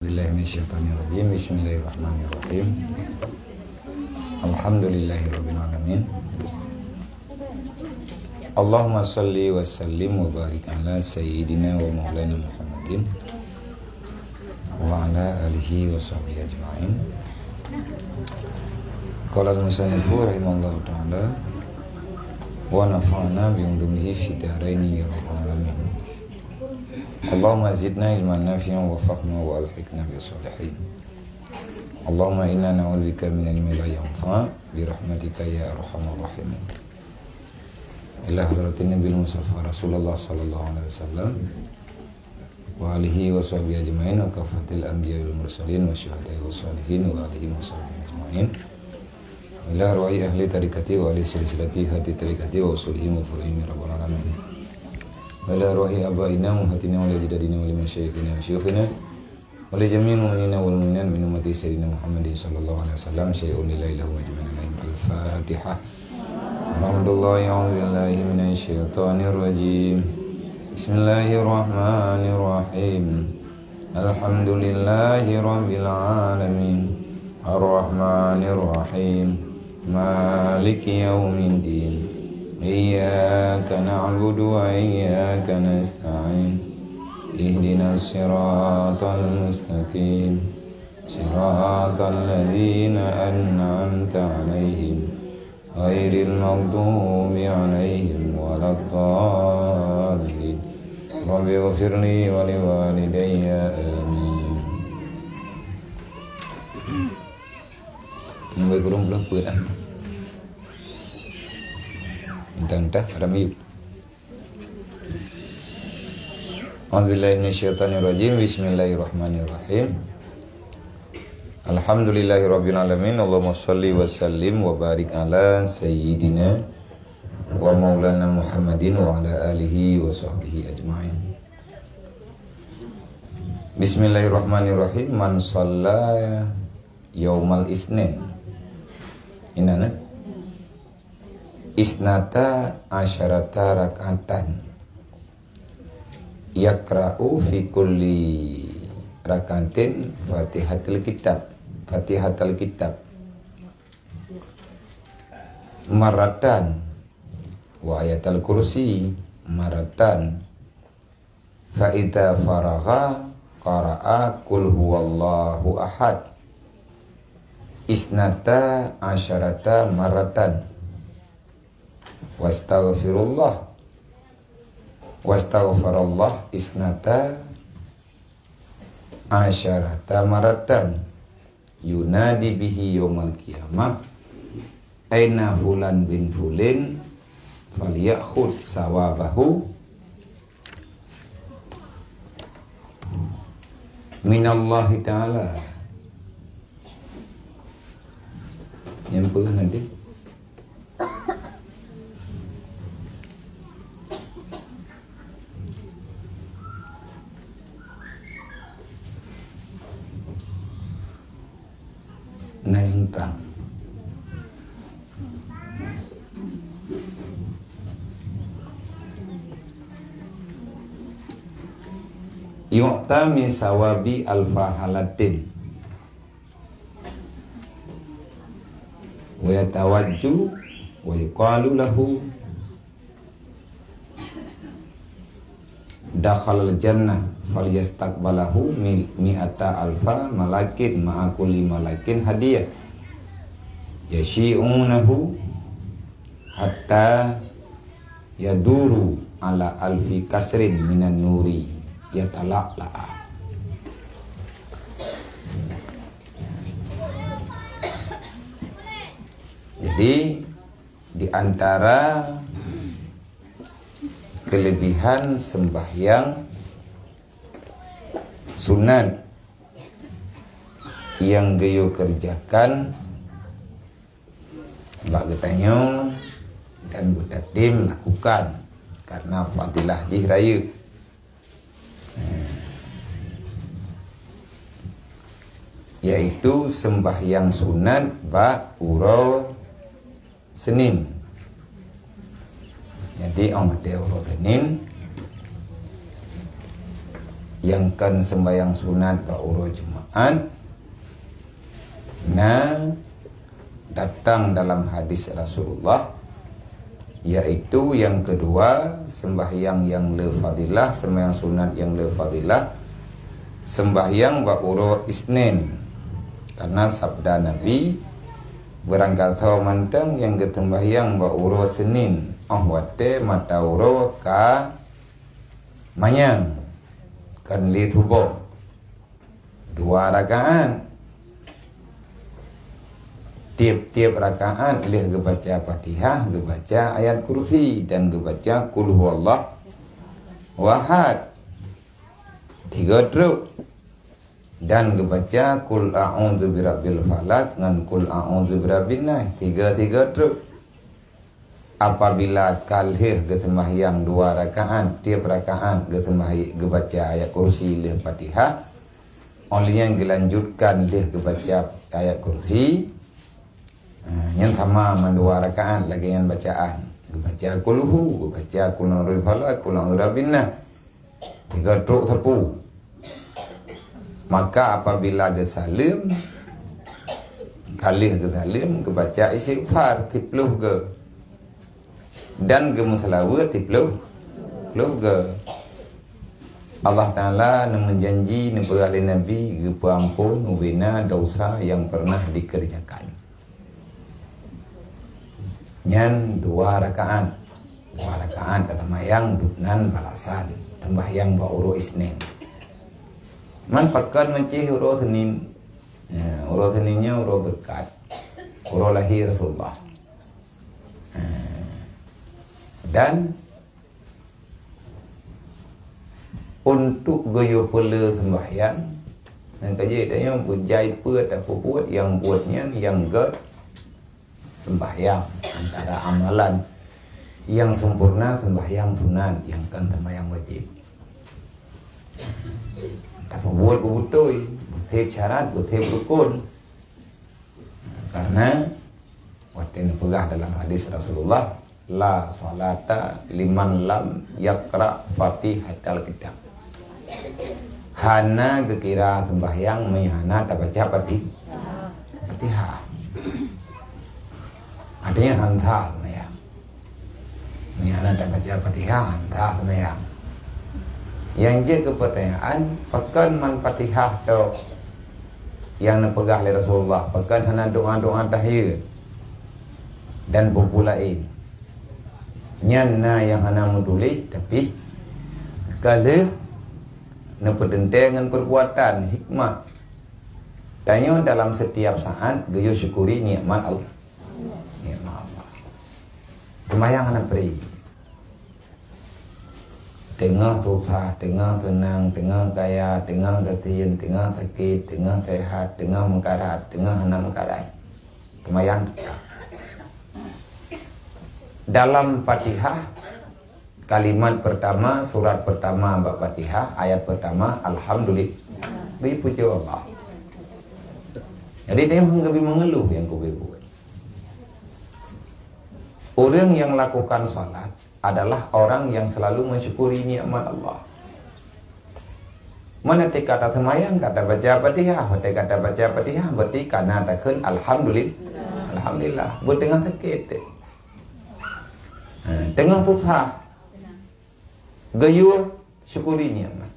Bismillahirrahmanirrahim. Bismillahirrahmanirrahim. Alhamdulillahirabbil alamin. Allahumma shalli wa sallim wa barik ala sayyidina wa maulana Muhammadin wa ala alihi wa sahbihi ajma'in. Qala al-musannifu rahimallahu ta'ala wa nafa'ana bi ulumihi fid dharaini ya rabbal alamin. Allahumma zidna ilman nafi'an wa fahma wa alhiqna bis salihin. Allahumma inna na'udzubika min ilmin la yanfa' bi rahmatika ya arhamar rahimin. Ila hadratin nabil mustafa Rasulullah sallallahu alaihi wasallam wa alihi wa sahbihi ajma'in wa kafatil anbiya wal mursalin wa syuhada'i wa salihin wa alihi wa sahbihi ajma'in. Ila ru'i ahli tariqati wa ahli silsilati hati tariqati wa usulihim wa furu'ihim rabbal alamin. Wala ruhi abaina muhatina wala jidadina wala masyayikhina wa syukhina wala jami'in mu'minina wal mu'minat min ummati sayyidina Muhammadin sallallahu alaihi wasallam syai'un lillahi lahu ajma'in. Al-Fatihah. Alhamdulillahi a'udzubillahi minasyaitonir rajim. Bismillahirrahmanirrahim. Alhamdulillahi rabbil alamin. Ar-Rahmanir Rahim. Maliki yaumiddin. Iyyaka na'budu wa iyyaka nasta'in. Ihdinas siratal mustaqim. Siratal ladzina an'amta 'alaihim ghairil maghdubi 'alaihim waladdallin. Rabbighfirli wa liwalidayya amin. Mười kurung belum pulang. Entah ramiu. A'udzubillahi minasyaitonirrajim. Bismillahirrahmanirrahim. Alhamdulillahirabbil alamin. Allahumma shalli wa sallim wa barik ala sayyidina wa maulana Muhammadin wa ala alihi wa sahbihi ajma'in. Bismillahirrahmanirrahim. Man shalla yaumal isnin. Inana isnata asyarata rakatan yakra'u fi kulli rakatin fatihatul kitab maratan wa ayatul kursi maratan fa idza faragha qara'a qul huwallahu ahad isnata asyarata maratan wastaghfirullah isnata asyarata maratan yunadi bihi yaumal qiyamah aina fulan bin fulin falyakhud sawabahu minallahi ta'ala. Nyampe nanti nentang yu'ta min sawabi alfahalatin wa yatawajju wa yuqalu lahu dakhalal jannah falyastaqbalahu mi'ata alfa malakin ma'a kulli malakin hadiyah yashi'unahu hatta yaduru ala alfi kasrin minan nuri yatala'la'a. Jadi di antara kelebihan sembahyang sunat yang geyo kerjakan Mbak Getanyo dan Bu Tadim lakukan karena fadilah jihraya. Yaitu sembahyang sunat bak uro Senin. Jadi uro Senin yang kan sembahyang sunat ke urut Jumaat. Nah, datang dalam hadis Rasulullah, yaitu yang kedua sembahyang yang le fadilah, sembahyang sunat yang le fadilah, sembahyang wa urut Isnin. Karena sabda Nabi, berangkat tahu mantang yang ketembahyang wa urut Senin, wate mata urut ka manyang kan li tubuh 2 rakaat. Tiap-tiap rakaat leh gebaca Fatihah, gebaca ayat kursi, dan gebaca Qul huwallah wahad 3 truk, dan gebaca Qul a'udzu birabbil falaq dengan Qul a'udzu birabbin nas 3 truk. Apabila kalih getembahyang 2 rakaat, tiap rakaat gebaca ayat kursi leh Fatihah, oleh yang dilanjutkan leh gebaca ayat kursi, yang sama 2 rakaat lagi yang bacaan gebaca kulhu, gebaca Qul a'udzu birabbil falaq, Qul a'udzu birabbin nas 3 truk tepu. Maka apabila gesalim, kalih gesalim gebaca istighfar 30 ge, dan gemusalawat 30 ge. Allah Ta'ala menjanji nebali Nabi gepampun ubina dosa yang pernah dikerjakan. Nyan 2 rakaat ketemayang dunan balasan tembahyang ba'uru Isnin. Man pakan mencih uro Senin, uro Seninnya uro berkat, uro lahir Rasulullah. Dan untuk goyo pula sembahyang, dan kejadiannya bujai put apa buat yang buatnya yang ged sembahyang antara amalan yang sempurna sembahyang sunat yang kan sembahyang wajib. Tak buat butoi, buat syarat, buat rukun. Karena waktu ini pegah dalam hadis Rasulullah, la salata liman lam yaqra fatihatal kitab. Hana gekira sembahyang mehana tak baca Fatihah. Artinya hanta sembahyang. Mehana tak baca Fatihah, hanta sembahyang. Yang je kepertanyaan, pakan man Fatihah tu yang napegah oleh Rasulullah, pakan sana doa-doa tahiyat dan populain. Nyana yang hana menulis, tapi kalau dengan perbuatan hikmah, tanya dalam setiap saat gayo syukuri nikmat Allah. Nikmat Allah. Sembahyang hana beri. Tengah susah, tengah tenang, tengah kaya, tengah ketiin, tengah sakit, tengah sehat, tengah mengkarat, tengah hana mengkarat. Sembahyang dalam Fatihah, kalimat pertama, surat pertama bab Fatihah, ayat pertama, Alhamdulillah, dipuji Allah. Jadi dia lebih mengeluh yang kau buat. Orang yang lakukan salat adalah orang yang selalu mensyukuri nikmat Allah. Mana kata semayang, kata baca Fatihah, kata baca Fatihah, berarti karena takkan Alhamdulillah, Alhamdulillah, bertengah sakit, tengah susah, gayu syukuri nikmat.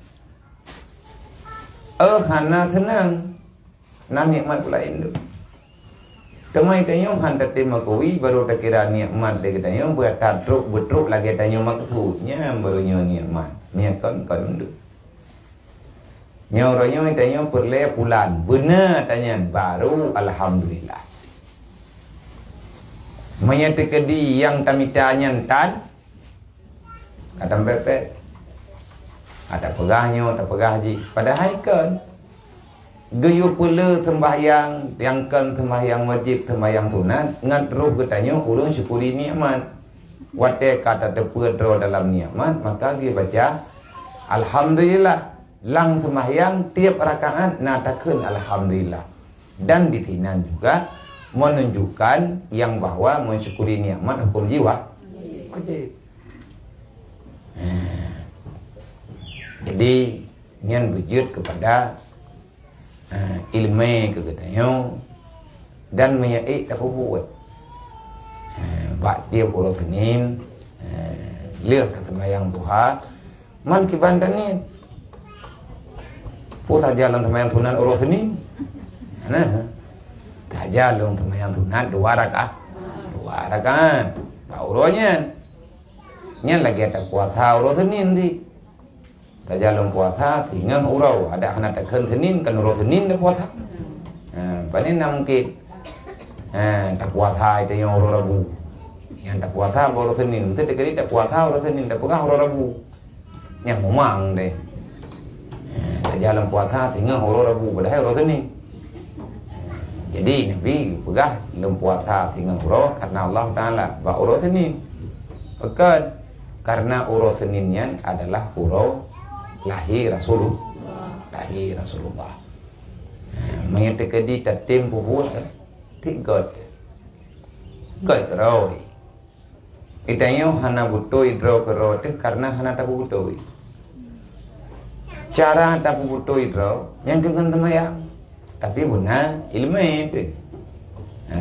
Hana tenang, nan nikmat pula itu. Kemai tanya handa tema kui baru tak kira nikmat dia tanya buat tatruk betruk lagi tanya maksudnya barunya nikmat. Niakan dulu. Nyoranya tanya perle bulan. Benar tanya baru Alhamdulillah. Menyatakan di yang kami tanya tan kadang pepet. Ada pegahnya, ada pegah ji. Padahal kan gayu pula sembahyang yang kan sembahyang wajib, sembahyang sunat ngan roh katanya ulun syukuri nikmat. Wate kata tepur roh dalam nikmat, maka dia baca Alhamdulillah. Lang sembahyang tiap rakaat natakan Alhamdulillah. Dan ditinan juga menunjukkan yang bahwa mensyukuri nikmat hukum jiwa wajib. Jadi nyan wujud kepada ilmu kegetayong dan menyai tak buat bak dia ulo tenin lihat kata mayang Tuhan man kibandanin putar jalan temayang tunan ulo tenin nah tak jalan temayang tunan dua rakaat pak uronya nyan lagi tak puasa ulo tenin di tak jalan puasa tinggal urau ada anak tak ken tenin kan ulo tenin tak puasa panen mungkin tak puasa itu yang ulo Rabu yang tak puasa ulo Senin itu dekali tak puasa ulo Senin tak pegang ulo Rabu yang memang deh tak jalan puasa tinggal ulo Rabu padahal ulo Senin jadi Nabi pegang lem puasa tinggal ulo karena Allah Ta'ala bah ulo Senin pekan karena ulo Seninnya adalah ulo lahir Rasulullah menyetek di tatim bubuh tiga keroi itanya hana butoi draw keroi karena hana tak butoi cara tak butoi draw yang kegan temayang tapi buna ilmu itu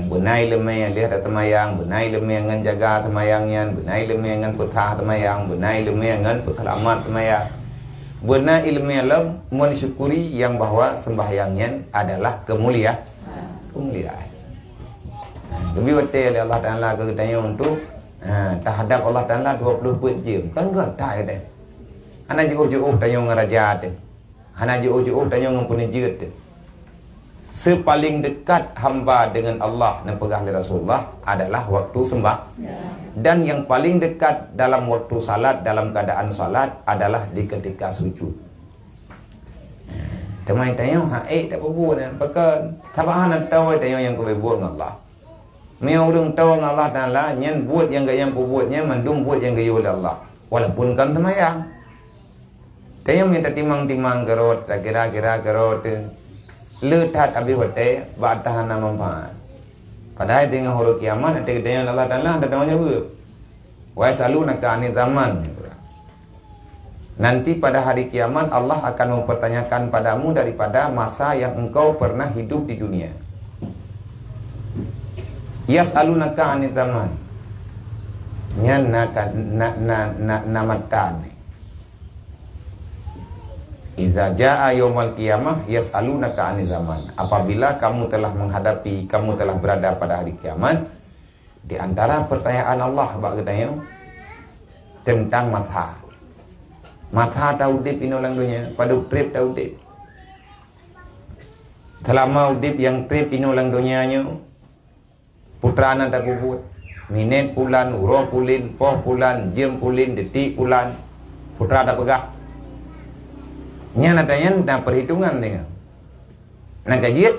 buna ilmu yang lihat temayang buna ilmu yang jaga temayangnya buna ilmu yang putah temayang buna ilmu yang putalamat temayang buna ilmu yang mensyukuri yang bahwa sembahyangnya adalah kemuliaan lebih betul Allah Ta'ala kegetanya untuk terhadap Allah Ta'ala 24 jam kan enggak tak ada hana jauh-jauh tanya ngeraja ada hana jauh-jauh tanya ngampuni jid sepaling dekat hamba dengan Allah dan pegang Rasulullah adalah waktu sembah dan yang paling dekat dalam waktu salat dalam keadaan salat adalah di ketika sujud teman tanya tak berbuat pakai tabahan tahu tanya yang kau buat dengan Allah Mia urang tahu dengan Allah Ta'ala nyan buat yang gaya buatnya mandum buat yang gaya oleh Allah walaupun kan temayang tanya minta timang-timang kerot kira-kira kerot letat abi hote batahan nama manfaat padahal dengan huruf kiamat nanti kedaya Allah Ta'ala ada namanya wa yasalunaka anil zaman nanti pada hari kiamat Allah akan mempertanyakan padamu daripada masa yang engkau pernah hidup di dunia yas'alunaka 'anil zaman nyan namatan iza jaa yaumal qiyamah yas'alunaka 'anil zaman apabila kamu telah berada pada hari kiamat di antara pertanyaan Allah bak katanya tentang mata tahu dip inolang dunia pada trip tahu dip selama udip yang trip inolang dunianya putra anak tak buat minit pulan, uro pulin, poh pulan, jam pulin, detik pulan putra tak pegah nya natanya nak perhitungan tengah nak kajian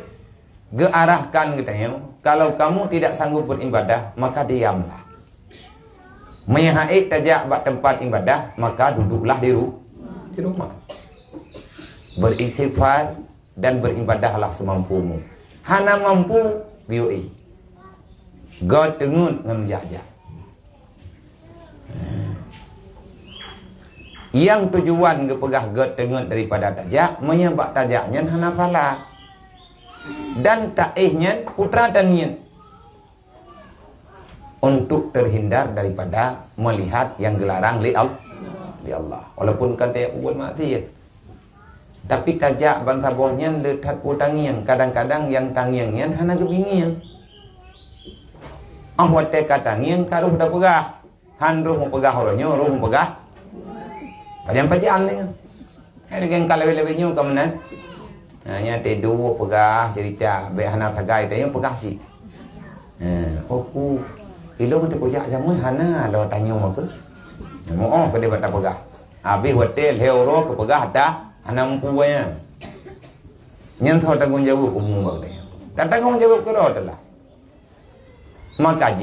gearahkan katanya kalau kamu tidak sanggup beribadah maka diamlah menyahai tajak bak tempat ibadah maka duduklah di rumah beristighfar dan beribadahlah semampumu hana mampu gioi God tengut ngam jajak. Yang tujuan kepegah God tengut daripada tajak menyebab tajaknya hanafala dan taihnya putra tanian untuk terhindar daripada melihat yang gelarang li Allah walaupun kan dia buat maksiat tapi tajak bangsa bohnya letak putangiang kadang-kadang yang tangiangnya hana kebingiang ahwat kata ngiang karuh dah pegah han ruh mau pegah horonyo ruh mau pegah pajam-pajam ni ada yang kalau lebih-lebihnya kemenan hanya tedu pegah cerita be hana tagai tanya pegah si aku ilo kita kujak jamu hana lo tanya mau ke mau ke dia bata pegah habis hotel heuro ke pegah dah hana mampunya nyanthau tanggung jawab umum dia tak tanggung jawab ke adalah maka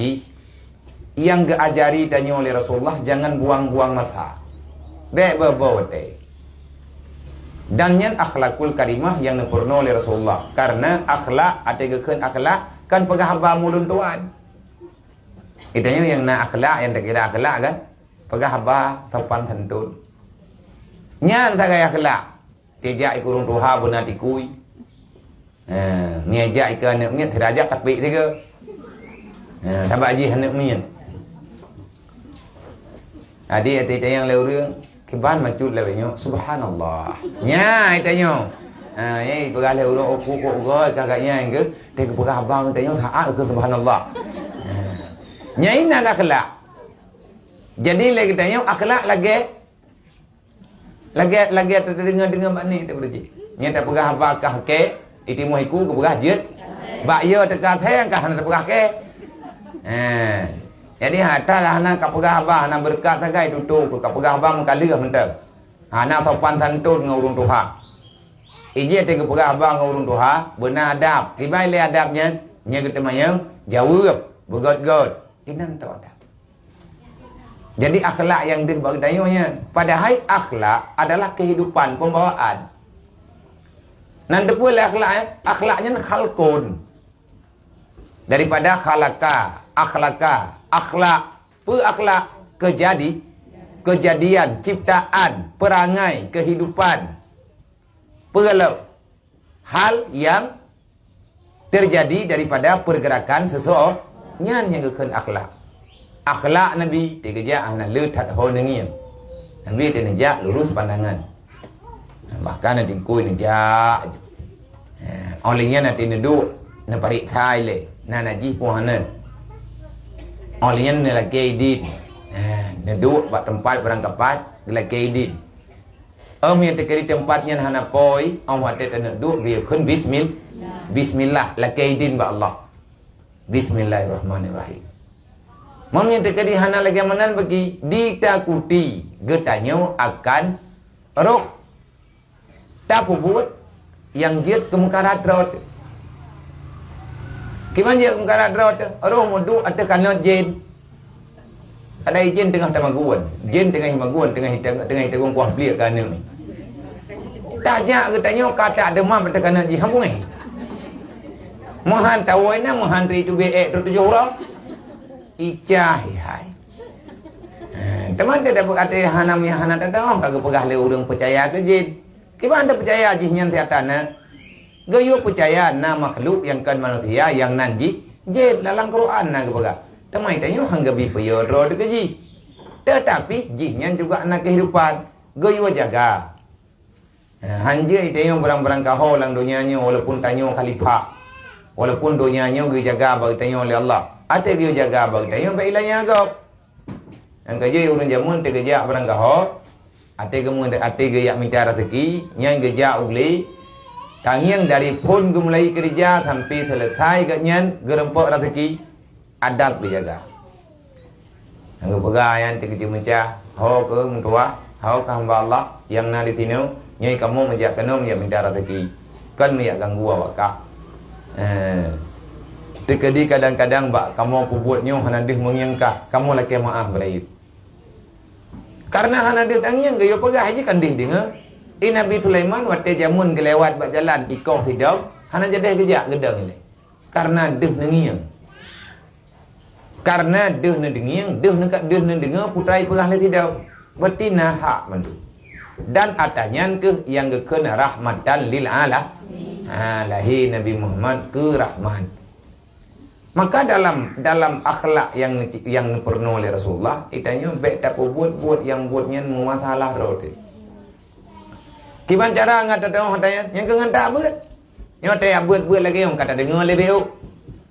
yang diajari tanya oleh Rasulullah jangan buang-buang masa be-be-be dan yang akhlakul karimah yang dipurna oleh Rasulullah karena akhlak ategekeun akhlak kan pegah haba mulun tuan itanya yang na akhlak yang tak kira akhlak kan pegah haba sopan santun nyan tak gaya akhlak Tejak ikut orang Tuhan benar tikui. Ngejak ikut anak mian terajak tapi tiga. Tambah haji anak mian. Adik yang lewat kiban macut lewatnya. Subhanallah. Nya itanya. Ini pegawai orang aku kakaknya yang ke. Dia pegawai abang itanya tak ke subhanallah. Nya ini ada akhlak. Jadi lagi tanya akhlak lagi terdengar bak ni tak berji. Nya tak pegah apakah ke itu muhiku ke pegah jet. Bak yo dekat hang kah nak pegah ke. Jadi hatalah nak pegah abah nak berkat tagai tutu ke pegah abang kali hendak. Nak sopan santun dengan urun Tuhan. Ije te ke pegah abang dengan urun Tuhan benar adab. Tiba le adabnya nya kita mayang jawab begot-got. Inan tu adab. Jadi akhlak yang dibagi dayanya. Padahal akhlak adalah kehidupan, pembawaan. Nanti pula akhlaknya khalqun. Daripada khalaka, akhlaka, akhlak, akhlak, kejadian, ciptaan, perangai, kehidupan. Perlu hal yang terjadi daripada pergerakan seseorang yang ngekun akhlak. Akhlak Nabi tegajak anak letat ho nengiam. Nabi tenajak lurus pandangan. Bahkan nanti kui nejak. Olehnya nanti neduk na parik thai le. Na naji puhana. Olehnya na lagi edit. Neduk buat tempat berangkapat lagi edit. Yang terkait tempatnya hana poi, awak tak neduk dia kun bismillah lagi edit ba Allah. Bismillahirrahmanirrahim. Mamnya terkadi hana lagi manan bagi ditakuti getanya akan roh tak buat yang jet kemungkarat rot. Kiman je kemungkarat rot roh mudu ada kana jin. Ada jin tengah tamaguan, jin tengah himaguan tengah hitung kuah beliak kana ni. Tajak getanya kata demam ada kana ji hambung Mohan tawaina mohan ri tu be tu 7 orang. Icah hai. Teman dia dapat kata hanam yang hana datang kagak pegah le urang percaya ke jin. Kiban anda percaya jin yang tiatana? Gayo percaya na makhluk yang kan manusia yang nanji jin dalam Quran na ke pegah. Temai tanya hangga bi peyoro de ji. Tetapi jinnya juga anak kehidupan. Gayo jaga. Hanje itu yang barang-barang kahol lang dunianya walaupun tanya khalifah. Walaupun dunianya gayo jaga bagi tanya oleh Allah. Ate dia jaga bagi tanya bailanya agak. Yang kerja urang jamun te kerja barang kahol. Ate gaya minta rezeki, yang kerja uli. Tangiang dari pun mulai kerja sampai selesai ganyan gerempok rezeki adab dijaga. Yang pegah yang te kerja mencah, ho ke mentua, ho ke hamba Allah yang nari tinu, nyai kamu menjak kenum ya minta rezeki. Kan me ganggu awak. Terkadi kadang-kadang bak kamu pembuatnya hanadih mengyangka kamu laki maaf beraib. Karena hanadih tangiang gaya pegah haji kan dih dengar. Nabi Sulaiman waktu jamun kelewat bak jalan ikoh tidak hana jadah gejak gedang ni. Karena dih nengiang. Karena dih nengiang, dih nendengar putrai pegah le tidak. Betina hak mandu. Dan atanya ke yang kena rahmatan lil alamin. Lahir Nabi Muhammad ke rahman. Maka dalam akhlak yang pernah oleh Rasulullah, itanya baik tak buat yang buatnya masalah roti. Kiban cara ngat tahu hatanya yang kengan tak buat. Yang tak buat lagi yang kata dengar lebih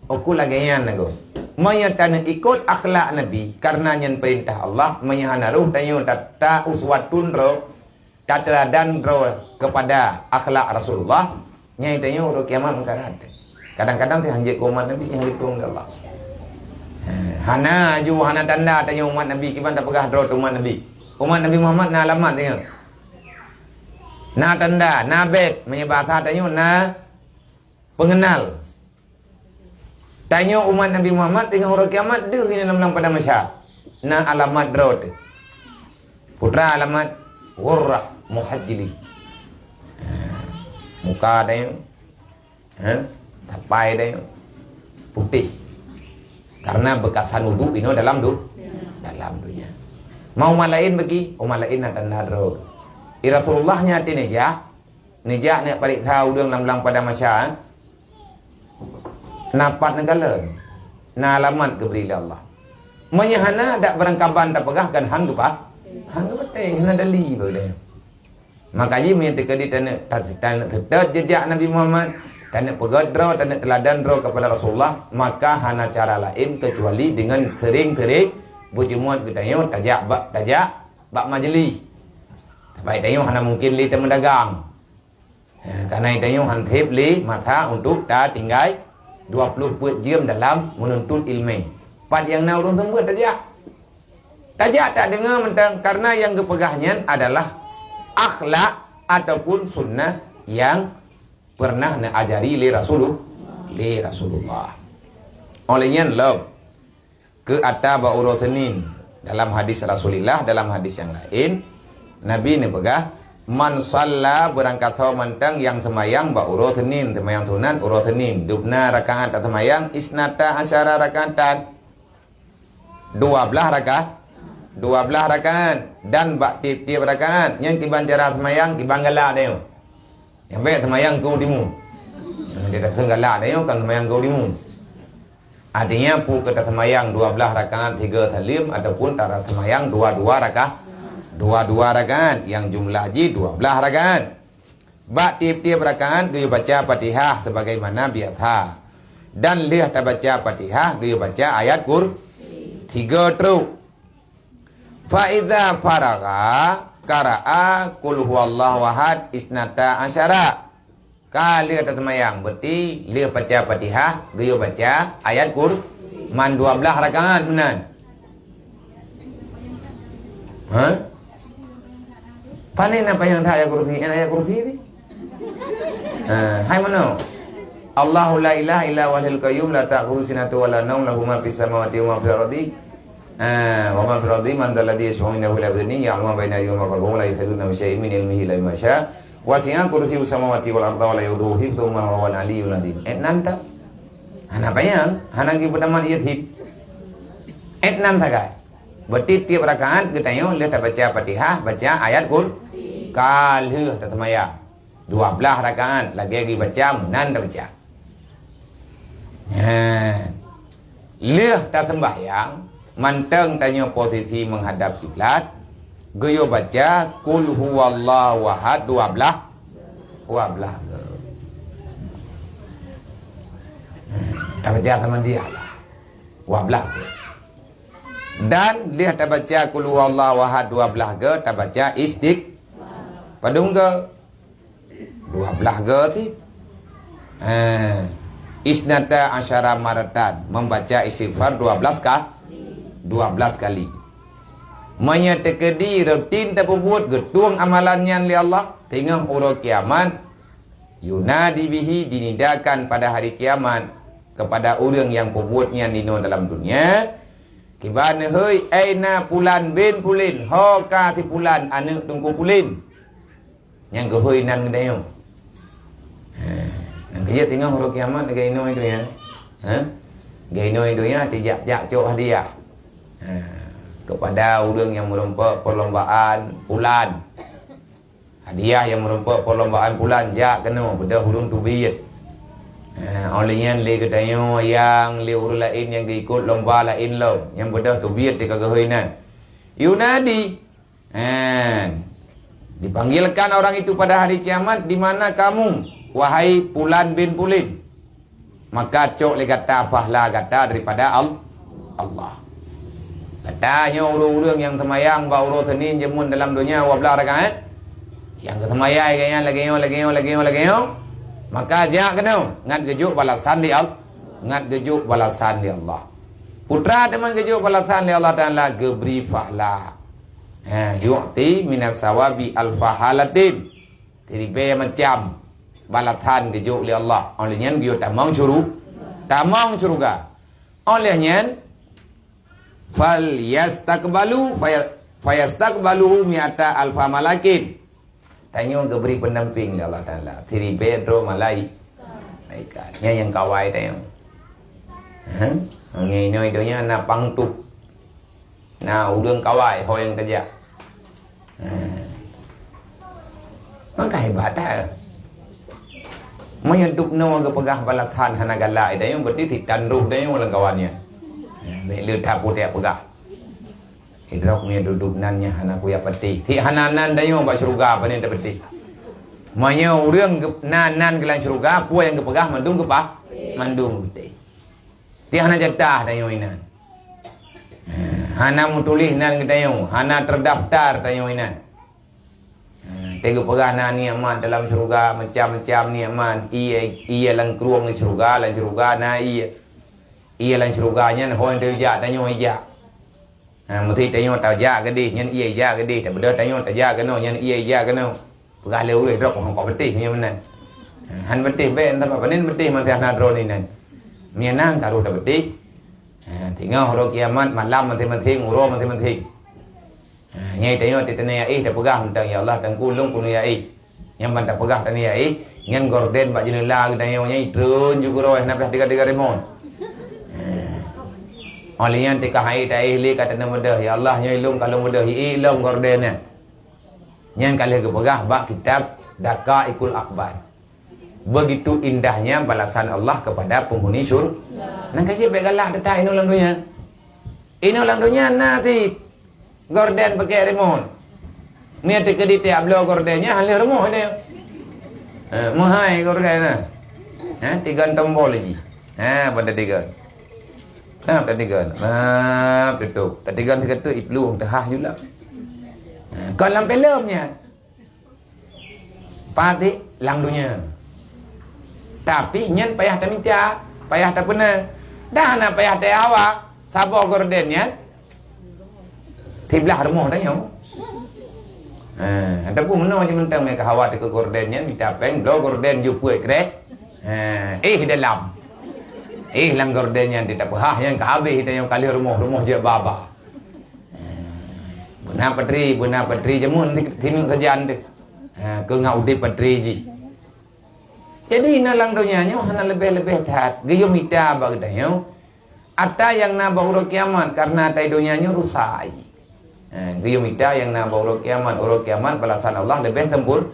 aku lagi yang nago. Mayatan ikut akhlak Nabi karena yang perintah Allah menyahana ruh tanya tak uswatun roh tak teladan roh kepada akhlak Rasulullah. Nyai tanya roh kiamat mengkarat. Kadang-kadang dia hanjek umat Nabi yang ditung Allah. Hana tanda tanya umat Nabi kiban tak pegah draw umat Nabi. Umat Nabi Muhammad na alamat tengok. Na tanda, na bet menyebata tanya na pengenal. Tanya umat Nabi Muhammad tengok orang kiamat dia kena dalam pada masa. Na alamat draw. Putra alamat Ghurrah Muhajjili. Muka tengok. Tapai dia putih karena bekasan wudu ini dalam dunia. Mau malain bagi, malain ada nadro. Rasulullahnya tineja Nijak nak balik tahu udang lam pada masa napat negala. Na alamat keberi Allah. Menyahana dak berangkaban tak pegahkan hang apa? Hang betul hana dali boleh. Makanya menyatakan di tanah jejak Nabi Muhammad, tanah pegadra, tanah teladan dro kepada Rasulullah, maka hana cara lain kecuali dengan sering-sering berjumuat kita yo tajak bak majlis. Tapi tayo hana mungkin li teman dagang. Karena tayo han thep li mata untuk ta tinggal 20 jam dalam menuntut ilmu. Pad yang nak urung tembut tajak. Tajak tak dengar mentang karena yang kepegahnya adalah akhlak ataupun sunnah yang pernah diajari oleh Rasulullah. Olehnya love ke atta ba'uratanin dalam hadis Rasulullah, dalam hadis yang lain Nabi ni pegah man salla berangkat saw mantang yang semayang ba'uratanin, semayang tunan uratanin dubna rakaat atau semayang isnata asyara rakaatan 12 rakaat dan bak tiap-tiap rakaat yang tiban cara semayang tiban galak dia. Yang baik semayang kau dimu. Dia tak galak dia kan semayang kau dimu. Artinya pu kita semayang 12 rakaat 3 talim ataupun tara semayang 22 rakaat yang jumlah ji 12 rakaat. Bak tiap-tiap rakaat dia baca Fatihah sebagaimana biasa. Dan lihat baca Fatihah dia baca ayat kursi 3 terus. Fa'idha faraga kara'a kul huwallahu ahad isnata asyara. Kali kata semayang berarti dia baca Fatihah, dia baca ayat man 12 rakaat benar. Panen apa yang tak ayat kursi? Ayat kursi ni? Hai mana? Allahu la ilaha illa wahil qayyum la ta'khudhuhu sinatun wa la nawm lahu ma fis samawati wa ma fil ardi. Wa ma fil ardi man dzalladzi yashfa'u indahu illa bi'idznihi ya'lamu ma baina aydihim wa ma khalfahum la yuhituna bi syai'in min ilmihi illa bima syaa' wasi'a kursiyyuhu samawati wal arda wa la yaduhu hifdhuhuma wa huwal 'aliyyul 'azim. Nanta hana bayang hana ki pertama ayat hit nan thagai berarti tiap rakaat kita yo lihat baca Fatihah baca ayat kursi kal hu tatamaya 12 rakaat lagi baca nan dah baca lihat tak sembahyang manteng tanya posisi menghadap kiblat goyo baca kul huwallahu ahad 12 tak baca teman dia lah 12 dan dia tak baca kul huwallahu ahad 12 ke tak baca padung ke 12 ke ti isnata asyara maratan membaca istighfar 12 kali menyatakan rutin tak berbuat getung amalannya oleh Allah tengah urut kiamat yunadi bihi dinidakan pada hari kiamat kepada orang yang berbuatnya nino dalam dunia kibana hei aina pulan bin pulin ho ka ti pulan anu tunggu pulin yang gehoi nan gede nang kerja tengah urut kiamat gaino itu ya gaino itu ya tidak cok hadiah kepada orang yang merompak perlombaan pulan hadiah yang merompak perlombaan pulan jak kena pada hurung tubiyat olehnya le katayo yang le urut lain yang diikut lomba lain lo yang pada tubiyat di kagahoinan yunadi dipanggilkan orang itu pada hari kiamat di mana kamu wahai pulan bin pulin maka cok le kata pahala kata daripada Allah katanya orang-orang yang semayang bauru senin jemun dalam dunia 12 rakaat yang semayang kayaknya lagi maka ajak kena ngat gejuk balasan di Allah ngat gejuk balasan di Allah putra teman gejuk balasan di Allah Ta'ala geberi fahla yu'ti minas sawabi al-fahalatin teribe macam balasan gejuk li Allah olehnya gejuk tamang curuga olehnya fal yastakbalu mi'ata alfa malakin tanya geberi pendamping oleh Allah Ta'ala tiri bedro malaikat yang kawai tanya ini itunya na pangtuk na udang kawai ho yang kerja maka hebat Menyeduk no ke pegah balatan hana galai dah yang berarti titanduk dah yang orang kawannya. Beli tak putih pegah. Hidrok punya duduk nannya hana ku ya peti. Ti hananan dah yang bak syurga apa ni dah peti. Manya urang nan gelang syurga, puai yang ke pegah mandung ke pa? Mandung peti. Ti hana jatah dah yang inan. Hana mutulih nan kita yang, hana terdaftar dah yang inan. Tengok pegah nan nikmat dalam syurga macam-macam nikmat. Ia lang kruang di syurga, lang syurga na ia lang syurganya hoi dia jak dah yang jak. Mesti tanya tau jak ke di, nyen ia jak ke di, tak benda tanya tak jak ke no, nyen ia jak ke no. Pegah leu dah drop hang kau betih punya menan. Han betih ben tak apa nen betih man tiada drone ni nan. Mianang taruh dah betih. Tengok hari kiamat malam mati-mati nguro mati-mati. Nyai tanya titanya tak pegah mentang ya Allah tang kulung kun ya Yang ban tak pegah tani ya nyen gorden bak jenela tanya nyai trun juga roh nak tiga-tiga remon. Olian tika hai ta ihli kata nama dah ya Allah nyai lung kalau mudah ilung gorden ni. Nyen kali ke pegah bak kitab Daqaiqul Akhbar. Begitu indahnya balasan Allah kepada penghuni syurga. Nak kasih baik galak detak ini ulang dunia. Ini ulang dunia nanti gorden pakai remote. Ni ada kedai tiap belah gordennya halir remote ni. Mahal gorden nah. Tiga tombol lagi. Pada tiga. Pada tiga. Tutup. Pada tiga tu iplu dah juga. Kalau filmnya pati lang dunia. Tapi nyen payah tak minta, payah tak pernah. Dah nak payah tak awak, sabar gordennya. Tiblah rumah dah yang. Ada pun mana je mentang mereka hawa ke gordennya minta peng, blow gorden jupuk krek. Dalam. Lang gordennya tidak pahah yang habis kita yang kali rumah je baba. Benar patri jamun tinuk saja ande. Ke ngau di patri ji. Jadi nalang donyanya hana lebih-lebih tat. Gayo mita bagdanya. Ata yang na bauro kiamat karena atai donyanya rusak. Gayo mita yang na bauro kiamat balasan Allah lebih sempur.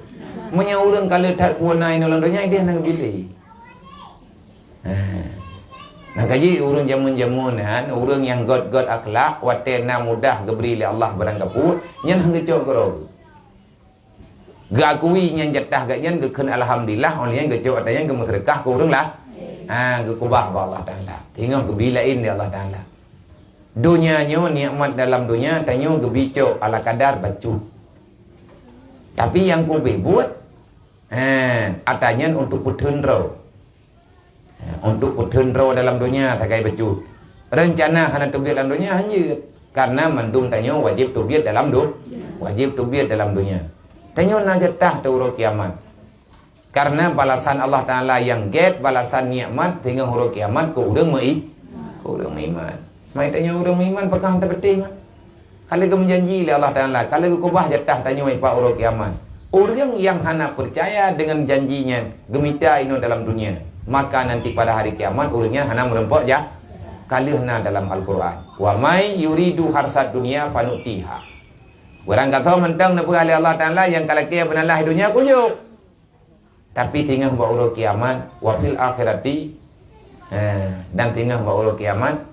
Munya urang kalau tat kuana nalang donya dia nak pilih. Nah kaji urang jamun-jamun urang yang god akhlak watena mudah geberi oleh Allah beranggapu nyen hang gecok gero. Gakui nyen jatah gak nyen gekeun alhamdulillah oleh nyen gecok atanya ge sedekah ke urang lah. Ge kubah ba Allah Taala. Tengok gebilain di Allah Taala. Dunianya nikmat dalam dunia tanyo gebicok ala kadar bacu. Tapi yang ku buat atanya untuk putun ro. Untuk putun raw dalam dunia tak kaya baju. Rencana hana tubiat dalam dunia hanya karena mandung tanyo wajib tubiat dalam dunia. Tanyo na jatah tu kiamat. Karena balasan Allah Taala yang get balasan nikmat tinggal huruf kiamat ku urang iman. Mai tanyo urang iman pakang terbeting mah. Kalau ke menjanji oleh Allah Taala, kalau ke kubah jatah tanyo mai pa huruf kiamat. Orang yang hana percaya dengan janjinya gemita ino dalam dunia. Maka nanti pada hari kiamat urangnya hana merempok ja kalihna dalam Al-Quran. Wa may yuridu harsad dunia fanutiha. Orang kata mentang nak perali Allah Taala yang kalau kia benalah dunia kunjuk. Tapi tinggal ba urang kiamat wa fil akhirati dan tinggal ba urang kiamat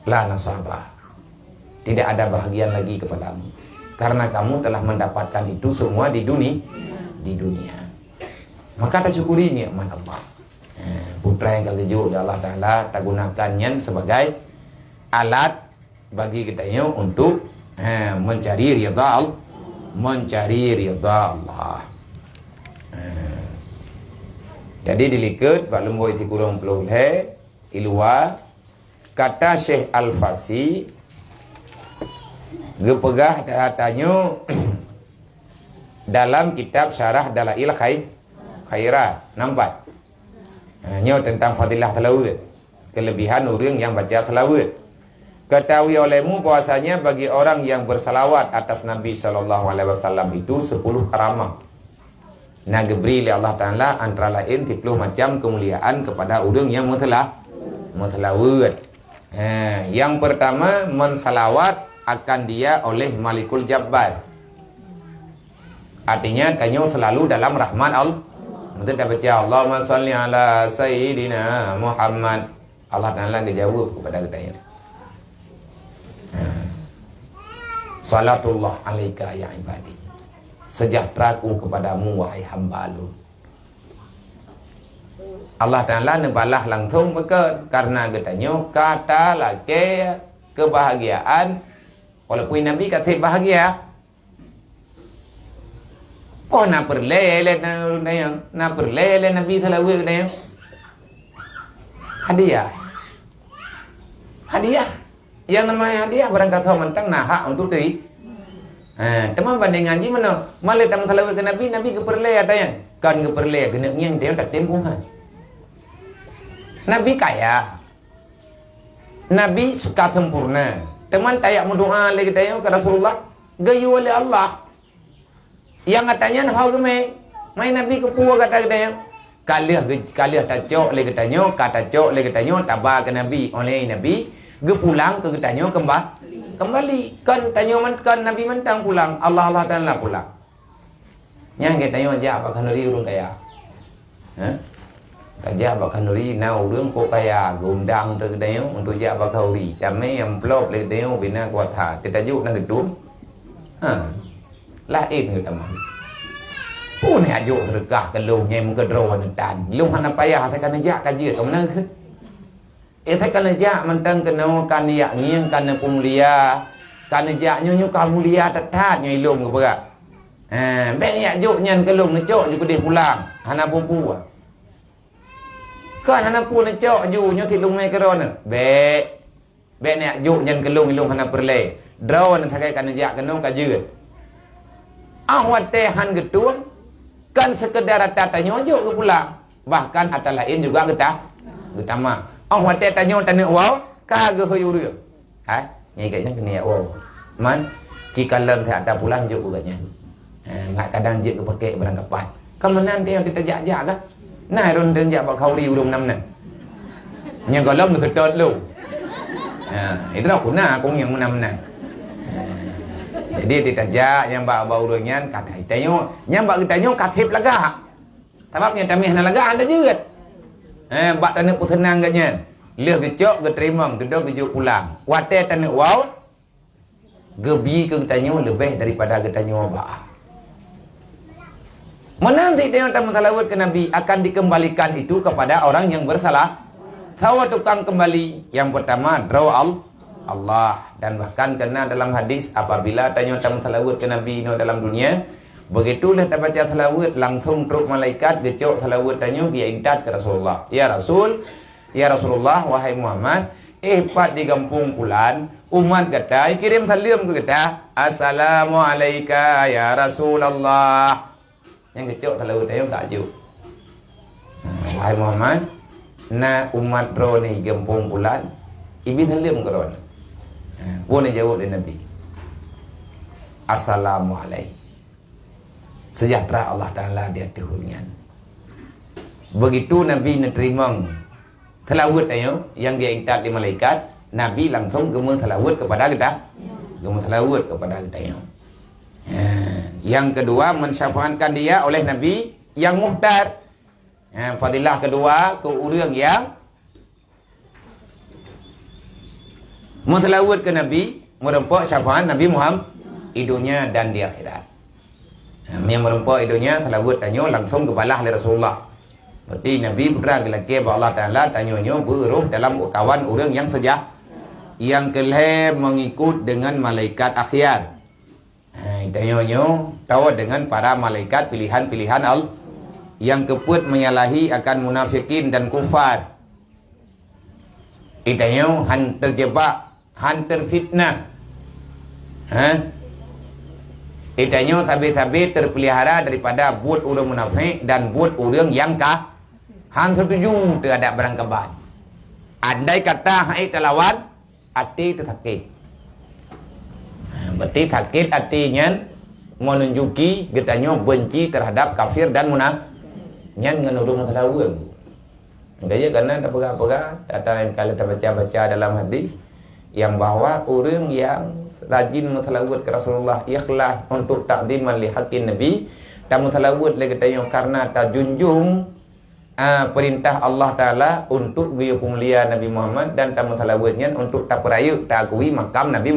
la nasaba. Tidak ada bahagian lagi kepadamu. Karena kamu telah mendapatkan itu semua di dunia. Maka tak syukuri nikmat Allah. Putra yang kekeju oleh Allah Ta'ala tak gunakannya sebagai alat bagi kita untuk mencari ridha Allah. Jadi dilikat balum boy ti kurang pelul ilwa kata Syekh Al-Fasi gepegah datanya dalam kitab Syarah Dalail Khairat nampak nyo tentang fadilah salawat, kelebihan orang yang baca salawat. Ketahui olehmu bahwasanya bagi orang yang bersalawat atas Nabi SAW itu 10 karamah. Nah geberi oleh Allah Ta'ala antara lain 10 macam kemuliaan kepada orang yang mensalawat. Yang pertama mensalawat akan dia oleh Malikul Jabbar. Artinya tanyo selalu dalam rahmat Allah. Betul dah baca Allahumma salli ala Sayyidina Muhammad. Allah Ta'ala jawab kepada kita ya. Salatullah alaika ya ibadi. Sejahteraku kepadamu wahai hamba-Lu. Allah Ta'ala nebalah langsung berkat karena katanya kata laki kebahagiaan. Walaupun Nabi kata bahagia. Oh nak perlele nak perlele Nabi sallallahu alaihi wasallam. Hadiah. Hadiah. Yang namanya hadiah barang kata mentang nah hak untuk diri. Teman banding ngaji mana? Malah tang salawat ke Nabi, Nabi ke perle ada yang kan ke perle kena yang dia tak tempuhan. Nabi kaya. Nabi suka sempurna. Teman tayak berdoa lagi tanya ke Rasulullah, gayu oleh Allah. Yang katanya hau ke mai Nabi ke puas kata katanya. Kaliah tak cok lagi tanya, kata cok lagi tanya tabah ke Nabi oleh Nabi, ge pulang ke katanya kembali kan tanya kan Nabi mentang pulang Allah Ta'ala pulang yang kita tanya aja apa kanuri urang kaya aja apa kanuri na urang ko kaya gondang tu tanya untuk ja apa kauri tamai yang plop le tanya bina kuatha kita juk na gedung lain kita mah pun ajuk sedekah ke lu nyai mun kedro dan lu hana payah tekan ja kaji tong nang saya kan aja mentang kena kan ya ngiang kan pemulia kan aja nyu kamulia tetat nyu ilung ke berak ben ya juk nyan kelung necok ju kedih pulang hana pumpu kan hana pun necok ju nyu tilung mai keron be ben ya juk nyan kelung ilung hana perle drone thakai kan aja kena kajut awat teh han getuan kan sekedar tata nyojo ke pulang bahkan ada lain juga kita mah orang hati tanya tanya wow kagak hoyu ria hai nyai kat sang kena wow man jika lem tak ada pulang juk katanya ngat kadang je ke pakai barang kapat kemenan dia kita jak-jak kah nah ron den jak bak khauri urung nam nan nyang golom tu kedot lu itu dah kuna kong yang nam nan jadi ditajak yang bak urungan kata tanya yang bak tanya katip laga sebabnya tamih na laga anda juga bak tanah pun tenang katnya. Lihat kecok ke terimang, kedua kejuk pulang. Wate tanah wow, gebi ke tanya lebih daripada ketanya wabah. Mana sih dia yang salawat ke Nabi akan dikembalikan itu kepada orang yang bersalah. Tahu tukang kembali. Yang pertama, draw Allah dan bahkan kena dalam hadis apabila tanya salawat ke Nabi dalam dunia. Begitulah tak baca salawat langsung truk malaikat gecok salawat tanya dia intat ke Rasulullah. Ya Rasul, ya Rasulullah wahai Muhammad, pat di kampung pulan umat kata kirim salam ke kita. Assalamualaikum ya Rasulullah. Yang gecok salawat tanya tak aju. Wahai Muhammad, na umat ro ni kampung pulan ibi salam ke ron. Boleh jawab dari Nabi. Assalamualaikum. Sejahtera Allah Ta'ala di atas hunian. Begitu Nabi menerima salawat yang dia ingat di malaikat, Nabi langsung gemar salawat kepada kita. Gemar salawat kepada kita. Yang kedua, mensyafaatkan dia oleh Nabi yang muhtar. Fadilah kedua, ke orang yang mensalawat ke Nabi, merempak syafaat Nabi Muhammad di dunia dan di akhirat. Yang merempak idunya salawat tanya langsung kebalah oleh Rasulullah. Berarti Nabi berang lelaki Allah Ta'ala tanya-nya beruh dalam kawan orang yang sejah yang kelih mengikut dengan malaikat akhir. Tanya-nya tahu dengan para malaikat pilihan-pilihan Allah yang keput menyalahi akan munafikin dan kufar. Itanya han terjebak, han terfitnah. Itanya tabi-tabi terpelihara daripada buat orang munafik dan buat orang yang kah. Han setuju terhadap barang kebat. Andai kata hai telawat, hati tersakit. Berarti sakit hatinya menunjuki getanya benci terhadap kafir dan munafik. Nyan dengan orang telawat. Gaya karena ada pegang-pegang datang kalau kita baca-baca dalam hadis yang bahwa orang yang rajin mensalawat ke Rasulullah ikhlas untuk takdiman li haqqin Nabi tamu salawat lagi tanya karena tajunjung perintah Allah Ta'ala untuk gaya pemulia Nabi Muhammad dan tamu salawatnya untuk tak perayuk tak akui makam Nabi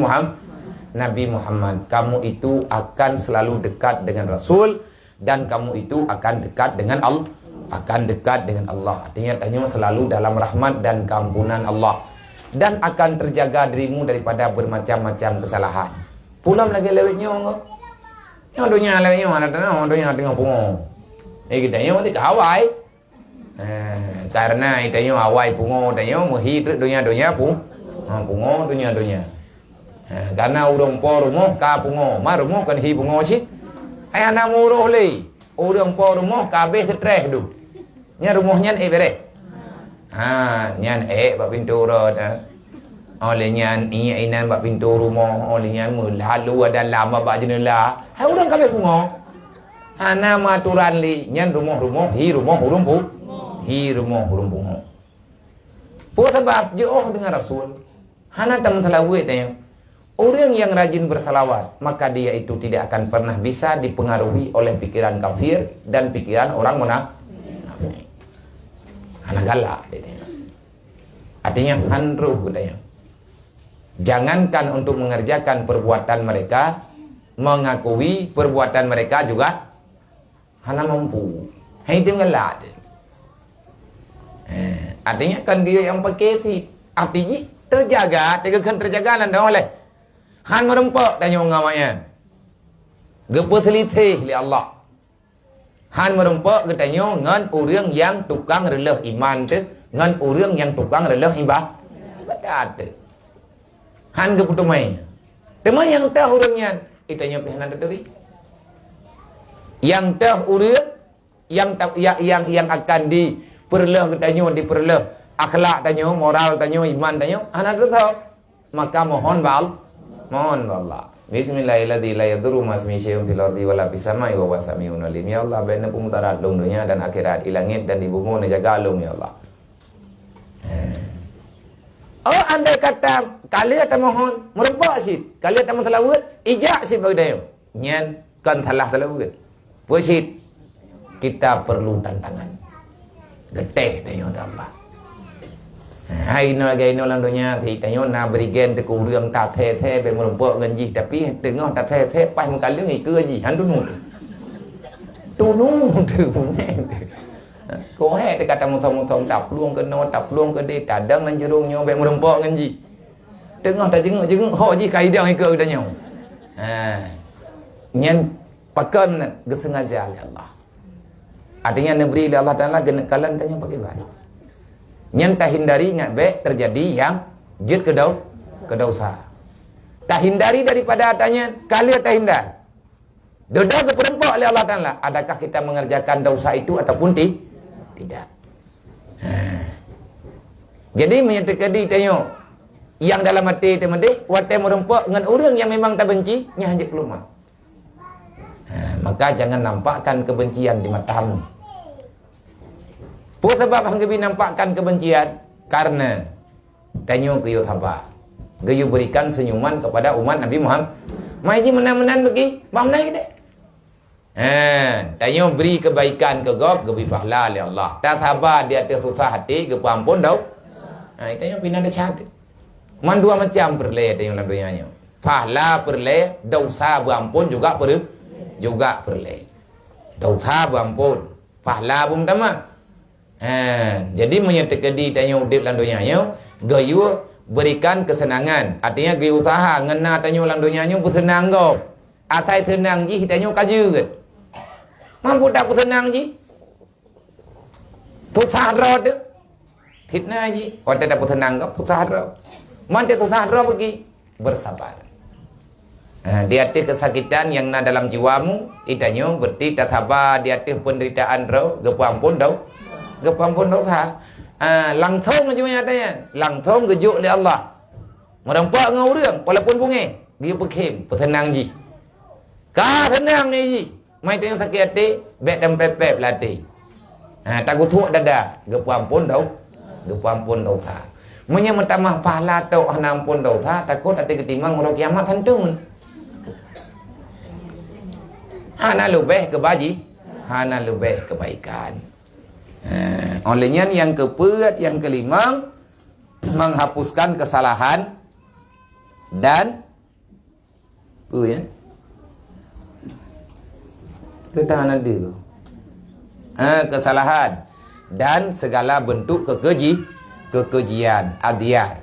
Muhammad. Kamu itu akan selalu dekat dengan Rasul dan kamu itu akan dekat dengan Allah. Artinya tanya selalu dalam rahmat dan keampunan Allah dan akan terjaga dirimu daripada bermacam-macam kesalahan. Pulang lagi lewatnya enggak? Yang dunia lewatnya ada tanah, dunia tengah pungo. Kita yang mesti kawai. Karena itu awai pungo, tanya muhi dunia pungo dunia. Karena urang po rumah ka pungo, ma rumah kan hi pungo sih. Ay anak muruh le. Urang po rumah kabeh stres du. Nya rumahnya bere. Nyan bak pintu road. Oleh nyan inan bak pintu rumah, oleh nyan lalu ada lama bak jendela. Hai urang kabeh pungo. Ana maturan li nyan rumah hi rumah urang pu. Hi rumah urang pungo. Po sebab jauh dengan Rasul. Hana tam salawat tanya. Orang yang rajin bersalawat, maka dia itu tidak akan pernah bisa dipengaruhi oleh pikiran kafir dan pikiran orang munafik. Hana galak. Artinya handruh katanya. Jangankan untuk mengerjakan perbuatan mereka, mengakui perbuatan mereka juga hana mampu. Hai dia galak. Artinya kan dia yang pakai si artinya terjaga, terjaga nanda oleh han merempak tanya ngamanya. Gepo selitih li Allah. Han merempak katanya ngan orang yang tukang relah iman tu, ngan orang yang tukang relah ibadat tu. Han gepo temai. Temai yang tahu orangnya, itanya pihana tadi. Yang tahu orang yang akan diperlah katanya diperlah akhlak tanya, moral tanya, iman tanya, anak tu tahu. Maka mohon Allah. Bismillahirrahmanirrahim. La yadurru ma ismi syai'un fil ardi wala fis samai wa huwas samiul alim. Ya Allah, baina pemutaran dunia dan akhirat, di langit dan di bumi, jaga alum ya Allah. Oh, andai kata kalian tak mohon merubah sih, kalian tak selawat, ijak sih bagi dia. Nyan kan salah selawat. Pusit kita perlu tantangan. Geteh dia Allah. Hai no lagi no landonya thì tanya na berigen te kurang ta the be merumpok ngan ji tapi tengah ta the pai một cái nghỉ cưa gì hắn tu nu từ có he te kata một thong tập luôn cái no tập luôn cái đi ta đăng lên jurung nyo be merumpok ngan ji tengah ta jenguk ho ji kai dia ke dah nyo nyen pakan kesengaja oleh Allah. Artinya negeri Allah Taala kalian tanya pakai baik. Yang tak hindari ingat baik terjadi yang jid kedosa. Tak hindari daripada tanya kalian tak hindar. Dosa keperempat oleh Allah Taala. Adakah kita mengerjakan dosa itu ataupun tidak? Jadi menyatakan tanya yang dalam hati teman-teman watai merempak dengan orang yang memang tak benci nya hanya peluang. Maka jangan nampakkan kebencian di matamu. Apa sebab hanggapi nampakkan kebencian? Karena tanya ke sahabat. Gayu berikan senyuman kepada umat Nabi Muhammad. Mai ji menan-menan bagi, bang naik dek. Tanya beri kebaikan ke gop, gebi fahla oleh Allah. Tak sabar dia tersusah hati, ge ampun dau. Tanya pina ada chat. Man dua macam perle tanya dalam dunianya. Fahla perle, dosa berampun juga perle. Dosa berampun, fahla pun sama. Jadi menyatakan tanya udip dalam dunianya, gayu berikan kesenangan. Artinya gayu usaha ngena tanya dalam dunianya bersenang kau. Asai senang ji tanya kaju ke. Mampu tak bersenang ji? Susah rod. Fitnah ji. Kalau tak bersenang kau susah rod. Mana susah rod pergi bersabar. Di atas kesakitan yang ada dalam jiwamu, itanya berarti tak sabar di atas penderitaan roh, gepampun dau. Gepampun dosa. Langsung macam mana tanya? Langsung gejuk oleh Allah. Merempak dengan orang walaupun bunyi, dia berkem, bertenang ji. Ka tenang ni ji. Mai tengok sakit hati, bek dan pep latih. Takut tuak dada, gepampun dau. Gepampun dosa. Menya mentamah pahala tau ampun dosa, takut hati ketimbang orang kiamat hantung. hana lebih hana lebih kebaikan. Olehnya yang keempat, yang kelima, menghapuskan kesalahan dan ya. Ketahanan dia. Kesalahan dan segala bentuk kekejian, adyar.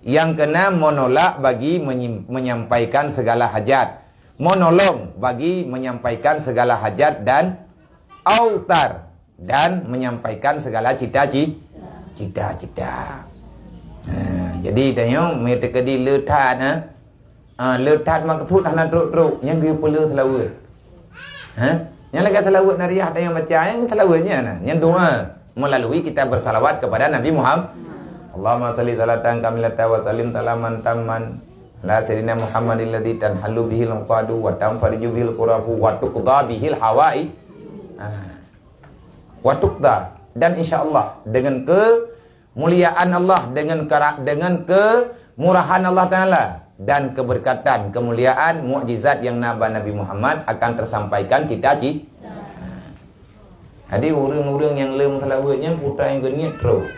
Yang keenam, menolak bagi menyampaikan segala hajat. Menolong bagi menyampaikan segala hajat dan autar dan menyampaikan segala cita-cita. Jadi tengok mereka kedi letat letat maksud hana teruk yang dia perlu selawat. Yang lagi selawat nariah tengok baca yang selawatnya yang doa melalui kita bersalawat kepada Nabi Muhammad. Allahumma salli salatan kamilatan wa salim salaman tamman la sayyidina Muhammadil ladzi tanhalu bihil qadu wa tanfariju bihil qurabu wa tuqda bihil hawai. Wa tuqda, dan insyaallah dengan kemuliaan Allah, dengan kemurahan Allah Taala dan keberkatan, kemuliaan, mukjizat yang Nabi Muhammad akan tersampaikan cita-cita. Jadi orang-orang yang lem selawatnya putra yang geniat terus.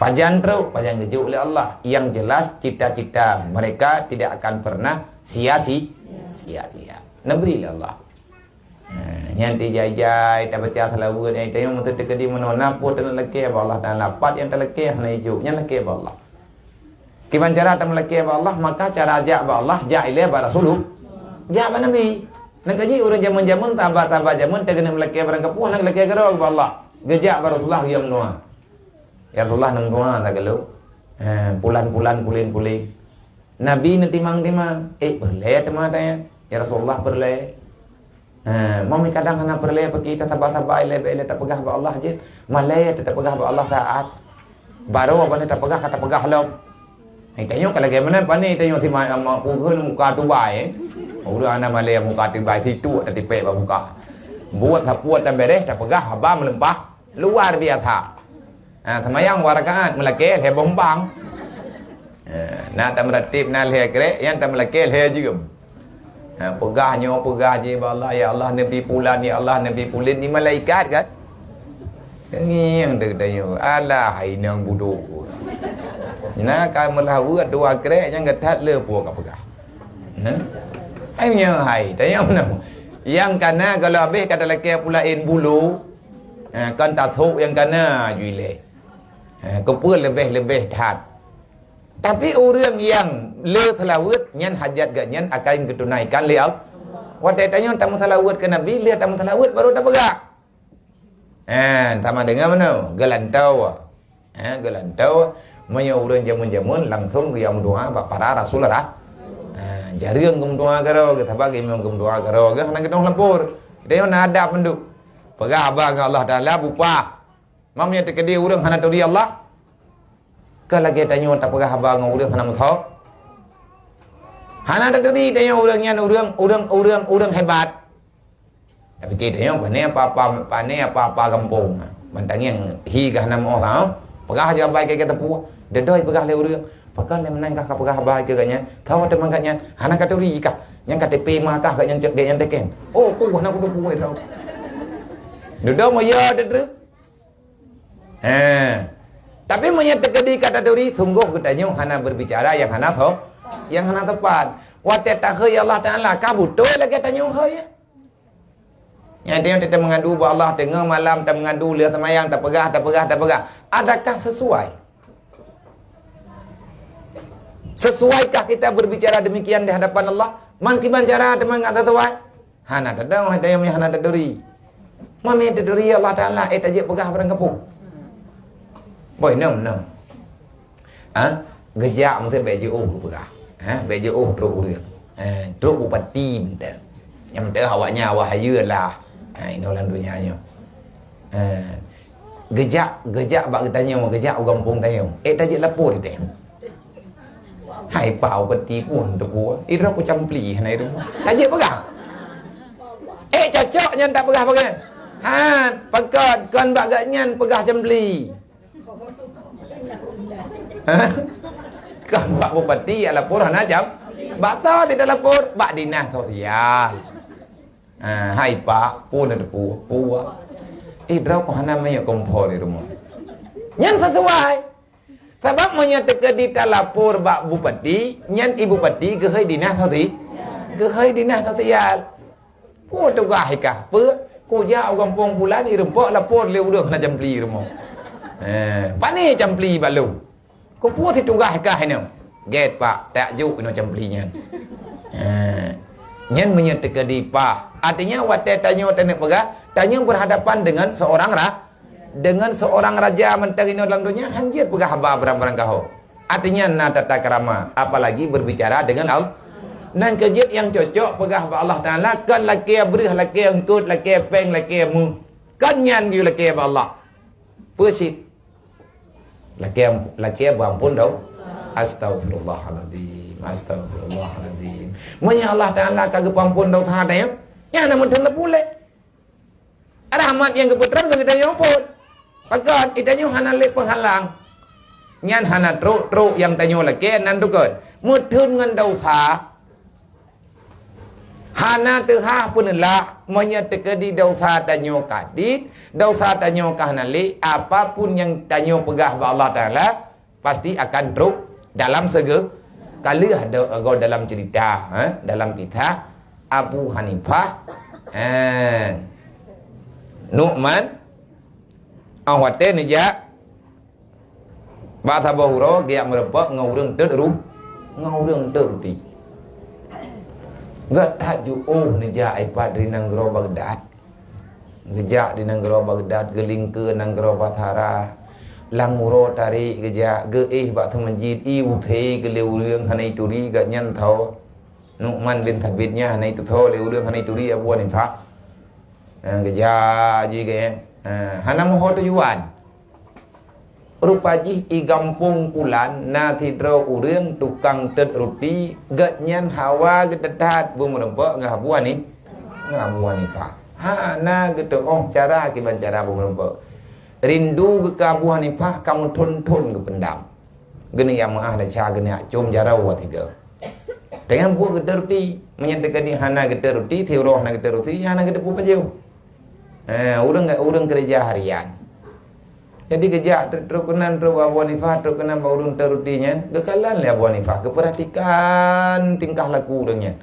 Pajan kejuk oleh Allah. Yang jelas cita-cita mereka tidak akan pernah sia-sia. Nebri Allah. Yang dijai-jai tak baca selawat yang itu yang mesti terkedi menona pun dan laki Allah dan lapat yang terlaki hana hidup yang laki Allah. Kiban cara tak melaki Allah, maka cara ajak Allah ja'ilih ba rasulullah. Ja ba nabi. Nak kaji orang zaman-zaman tabah zaman terkena melaki barang kapuh nak laki gerok ba Allah. Gejak ba Rasulullah yang menua. Ya Rasulullah nang doa tak galau. Pulan-pulan pulin-pulin. Nabi nanti timang-timang. Berleh tema tanya. Ya Rasulullah berleh. Mami kadang hana berleh pergi kita tabah-tabah ile tak pegah ba Allah je. Malai tak pegah ba Allah saat. Baru apa tak pegah kata pegah lom. Tengok kalau gimana pani tengok timang pukul muka tu baik. Udah anak malai muka tu baik situ ada tipek ba muka. Buat hapuat dan beres tak pegah haba melempah luar biasa. Semayang warakaat melakil he bombang. Nak tak meratib nak he krek yang tak melakil he juga. Pegahnya pegah je Allah ya Allah Nabi pulan ya Allah Nabi pulin ni malaikat kan. Yang tanya alah hai nang bodoh. Nah kan melawat dua krek yang getat le puak pegah. Hanya hai tanya mana. Yang kana kalau habis kata laki pulain bulu kan tak thuk yang kana juile. Kepul lebih tat. Tapi orang yang le selawat nyan hajat ganyan akan ketunaikan le Allah. Waktu tanya tamu selawat ke Nabi, lihat tamu selawat baru tak pegak. Sama dengan mana? Gelantau. Gelantau maya orang jamun-jamun langsung ke yang doa para Rasulullah. Jari yang doa karo kita bagi memang doa karo ke nak kita lampur. Dia nak ada penduk. Pegah abang Allah Taala bupa. Mamnya terkedi orang hana tahu dia Allah. Kalau kita tanya tak pegah abang orang hana mutau. Hana tahu dia tanya orangnya orang hebat. Tapi kita tanya pandai apa kampung. Mantang yang hi ke hana mau tahu. Pegah dia baik kita puas. Dedoi pegah le orang. Pegah le menang kah pegah baik ke ganyan. Tahu teman ganyan. Hana kata ri kah. Yang KTP mah kah ganyan cek ganyan teken. Oh, ku hana ku puas tahu. Duduk maya dedru. Tapi monyet terkedi kata duri sungguh katanya hana berbicara yang hana tahu, yang hana tepat. Waktu tak ya Allah Taala kabutul lagi tanya ya. Yang dia tidak mengadu ba Allah tengah malam tak mengadu lihat semayang tak pegah. Adakah sesuai? Sesuaikah kita berbicara demikian di hadapan Allah? Man kiban cara teman kata sesuai? Hana tak tahu ada yang hana tak duri. Mami tak duri Allah Taala tajik pegah barang kapung. Boy nam. Gejak mungkin baju ke pegah. Baju teruk dia. Teruk upati benda. Yang penting awaknya wahaya lah. Ini orang dunianya. Gejak bak tanya mau gejak orang kampung tanya. Tajik lapor dia. Hai pau upati pun tu buat. Ira ku campli hanai tu. Tajik pegah. Cocok nyan tak pegah pakai. Pekat kan bak gatnyan pegah campli. Kan Pak Bupati ala purana Bata tidak lapor, bak dinah sosial. Hai pak, pun ada puak. Draw ko namanya kompor di rumah. Nyan sesuai. Sebab menyatakan di lapor bak bupati, nyan ibu bupati ke hai dinah sosial. Ke hai dinah sosial. Pun tugas kah? Ko jauh kampung bulan ni rempok lapor leu dah kena jampli rumah. Pani jampli balu. Ko puas itu tugas kah ni? Get pak, tak juk no jamplinya. Nyan menyatakan di pak. Artinya watai tanya tanya berhadapan dengan seorang raja menteri dalam dunia, hanjir pegah haba barang-barang kau. Artinya na tata kerama, apalagi berbicara dengan Allah. Dan kejut yang cocok pegah Allah Taala kan laki berih laki angkut laki peng laki mu. Kan nyan yu laki Allah. Persit. Laki ampun dau. Astagfirullahaladzim. Astagfirullahaladzim. Manya Allah Taala kagak ampun dau tha dah. Ya namun tanda pule. Rahmat yang keputeran kagak yang pun. Pakat itanya hana le penghalang. Nyan hana truk yang tanyo laki nan tukut. Mutun ngan dau tha. Hana terha pun lah menyatakan di dosa tanyo kadit, dosa tanyo kahnali, apapun yang tanyo pegah ba Allah Taala pasti akan teruk dalam kali ada dalam cerita, dalam kisah Abu Hanifah, Nu'man, awate ni ja, bahasa bahuro dia merebak ngurung terudi. Gak tajuk ni ja iPad di Nanggro Baghdad. Gejak di Nanggro Baghdad geling ke Nanggro Bathara. Lang muro tarik gejak ge bak themajid uthe ke leu reung hanai turi gak nyan thau. Nu'man bin Thabitnya hanai tu thau leu reung hanai turi Abu Hanifah. Gejak ji ge. Hana moho tujuan. Rupaji i gampung pulan na tidro urang tukang tet roti gak nyan hawa gededat bu merempok ngabuan ni pak na gitu cara kiban cara bu merempok rindu ke Abu Hanifah kamu tun ke pendam geni yang maah da cha geni cum jara wa tiga dengan bu gede roti menyatakan ni hana gede roti tiroh na gede roti hana gede pu pajeu urang kerja harian. Jadi kejak terkenan Abu Hanifah terkenan baurun terutinya dekalan le Abu Hanifah keperhatikan tingkah laku orangnya.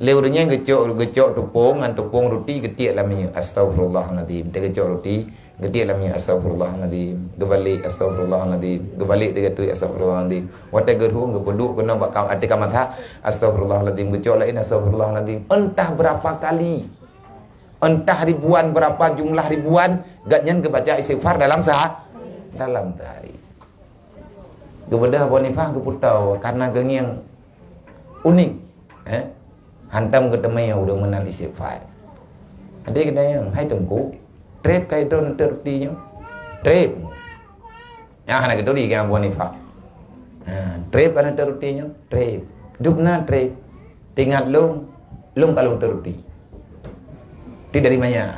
Leurnya gecok tepung ngan tepung roti getiak lamanya astagfirullahalazim. Tegecok roti getiak lamanya astagfirullahalazim. Gebalik astagfirullahalazim. Gebalik tegatu astagfirullahalazim. Wate gerhung gepeduk kena bak ati kamatha astagfirullahalazim. Gecok lain astagfirullahalazim. Entah berapa kali. Entah ribuan berapa jumlah ribuan gatnyan kebaca istighfar dalam sehari. Kepada Abu Hanifah keputau karena geng yang unik. Hantam ketemu yang udah menang istighfar. Ada kita yang hai tengku trip kai don tertinya. Trip. Yang anak itu di Abu Hanifah. Trip karena tertinya, trip. Dupna trip. Tinggal lum kalau terti. Tidak dari mana.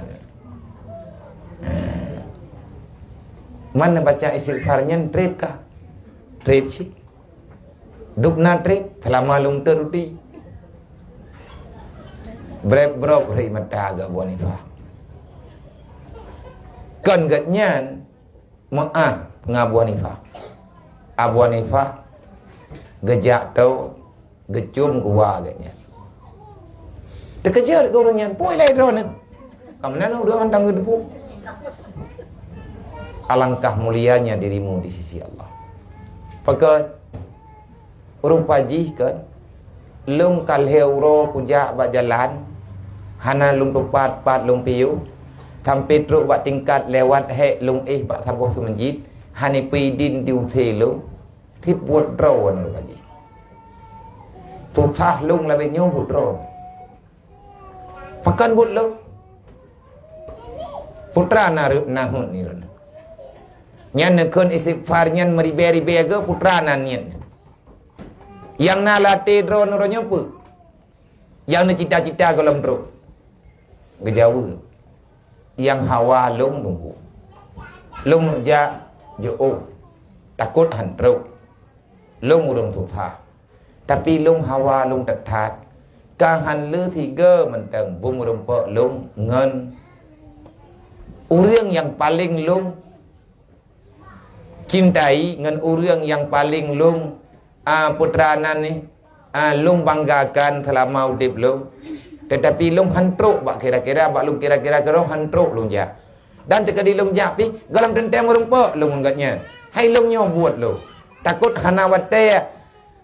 Mana baca istighfarnya trip kah? Trip sih. Dukna trip selama lung teruti. Brep hari mata agak Abu Hanifah. Kan gatnyan maaf ngabu Hanifah. Abu Hanifah gejak tau gecum gua agaknya. Terkejar gorongnya, poi lai drone. Kemudian udah hantang debu. Alangkah mulianya dirimu di sisi Allah. Pakai rupaji kan lung kalheuro puja ba jalan hana lung tupat pat lung piu sampai truk ba tingkat lewat he lung ba thaboh tu masjid hani pi din diu thelu thit buat drawn rupaji. Susah lung la be nyo buat drawn. Pakan buat lung putra nahun ni rona. Nyan nekun istighfar nyan meribe-ribe ke putra nan nyan. Yang na latih drone ronyo pu. Yang na cita-cita kolam truk. Gejawa. Yang hawa lung nunggu. Lung ja jauh. Takut han truk. Lung urung susah. Tapi lung hawa lung tetat. Kahan le tiga mentang bung rumpuk lung ngen. Orang yang paling lung cintai ngan orang yang paling lung putranan ni lung banggakan selama hidup lung. Tetapi lung hantruk bak kira-kira bak lung kira-kira kerong hantruk lung jak. Dan tekadi lung jak pi galam tentang rumpuk lung anggatnya. Hai lung nyo buat lung. Takut hana wate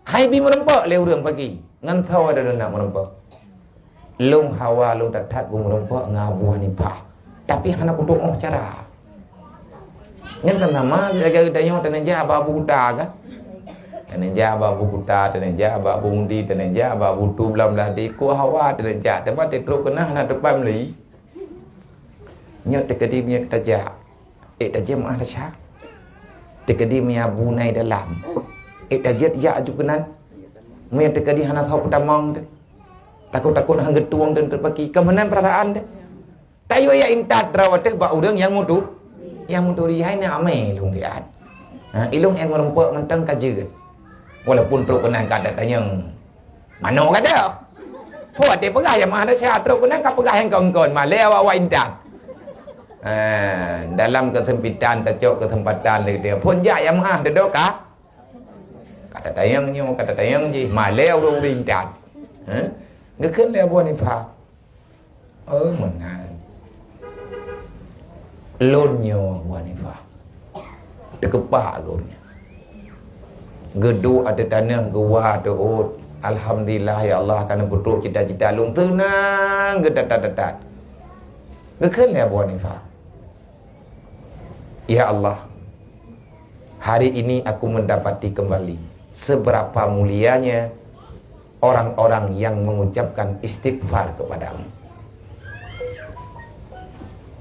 hai bi merumpuk le urang pagi. Ngan thau ada nak merumpuk. Lung hawa lung tatat bung merumpuk ngabuh ni pah. Tapi hana kutuk cara. Ngan kan sama jaga dayo teneja babu kuta ka. Teneja babu kuta, teneja babu undi, teneja babu tu blam lah di ku hawa teneja. Tempat teruk kena hana depan li. Nyot tekadi punya taja. Taja mah taja. Tekadi punya bunai dalam. Taja ya ajukenan. Maya tekadi hana thau petamang tu. Takut-takut hang getuang dan terpaki kemanan perasaan tu. Tayo ya intat rawat tu bak urang yang mutu. Yang mutu rihai ni ame lung kiat. Ilung en merumpuk mentang kaje. Walaupun teruk kena kata tanya. Mano kata? Puat dia pegah yang mah ada sya teruk kena ka pegah yang kawan-kawan ma lew awak intat. Dalam kesempitan tercok kesempatan dia pun ja yang mah dedok ka. Kata tayang je ma lew rung intat. Ngekun lew buat ni fa. Menang. Lonyo buat ni fa. Terkepak gornya. Gedu ada tanah gua doa. Alhamdulillah ya Allah kerana putuk cita-cita lung tenang gedat-dadat. Ngekun lew buat ni fa. Ya Allah, hari ini aku mendapati kembali seberapa mulianya orang-orang yang mengucapkan istighfar kepadamu.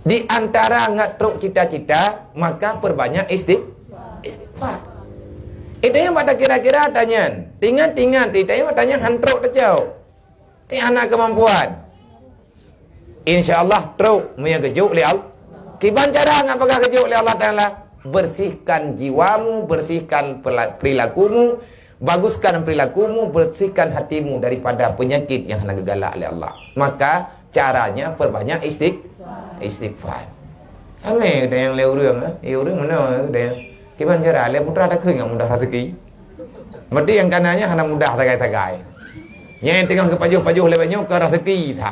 Di antara ngatruk cita-cita, maka perbanyak istighfar. Itu yang pada kira-kira tanya, tingan-tingan, itu yang tanya hantruk terjauh. Ini anak kemampuan. InsyaAllah truk punya kejuk liau. Kiban cara ngapakah kejuk oleh Allah Ta'ala? Bersihkan jiwamu, bersihkan perilakumu, baguskan perilakumu, bersihkan hatimu daripada penyakit yang hendak gegalak oleh Allah. Maka caranya perbanyak istighfar. Ame ada yang leu urang urang mana ada yang kiban cara le putra tak yang mudah rezeki. Berarti yang kanannya hanya mudah tagai-tagai. Yang tengah ke pajuh-pajuh le banyak ke rezeki tha.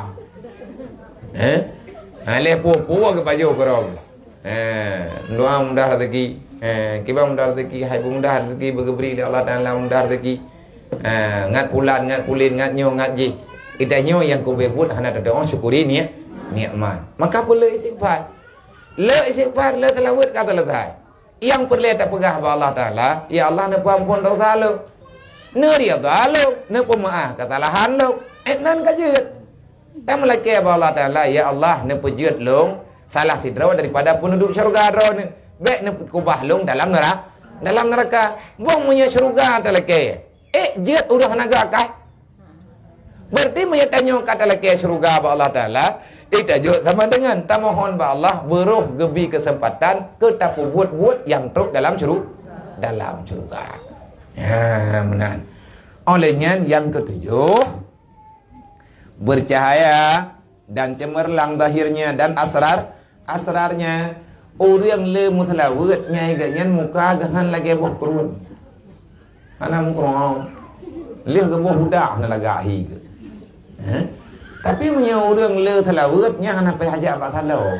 Le pupu ke pajuh korong. Doa mudah rezeki. Kiban mudah rezeki, hai mudah rezeki bergebri oleh Allah Taala mudah rezeki. Ngat bulan, ngat pulin, ngat nyo, ngat ji. Idanyo yang kau buat hanya doa syukuri ni nikmat. Maka perlu istighfar. Le istighfar, le telawat kata letai. Yang perlu tak pegah ba Allah Taala, ya Allah ne pampun dosa lu. Ne dia dalu, ne pemaaf kesalahan lu. Nan kajut. Tak melaki ba Allah Taala, ya Allah ne pejut lu salah sidra daripada penduduk syurga ro ne. Baik ne kubah lu dalam neraka. Dalam neraka, wong punya syurga teleke. Jet udah naga kah? Berarti menyatanya kata laki syurga ba Allah Ta'ala. Tajuk sama dengan tamohon ba Allah beruh gebi kesempatan ke tapu buat-buat yang teruk dalam syurga. Ya, benar. Olehnya yang ketujuh, bercahaya dan cemerlang zahirnya dan asrarnya. Orang le mutlawat nyai ganyan muka gahan lagi buh kurun. Ana mukrong. Leh ke buh budak na lagahi ke. Tapi punya orang le telawatnya hana payah jak pak salau.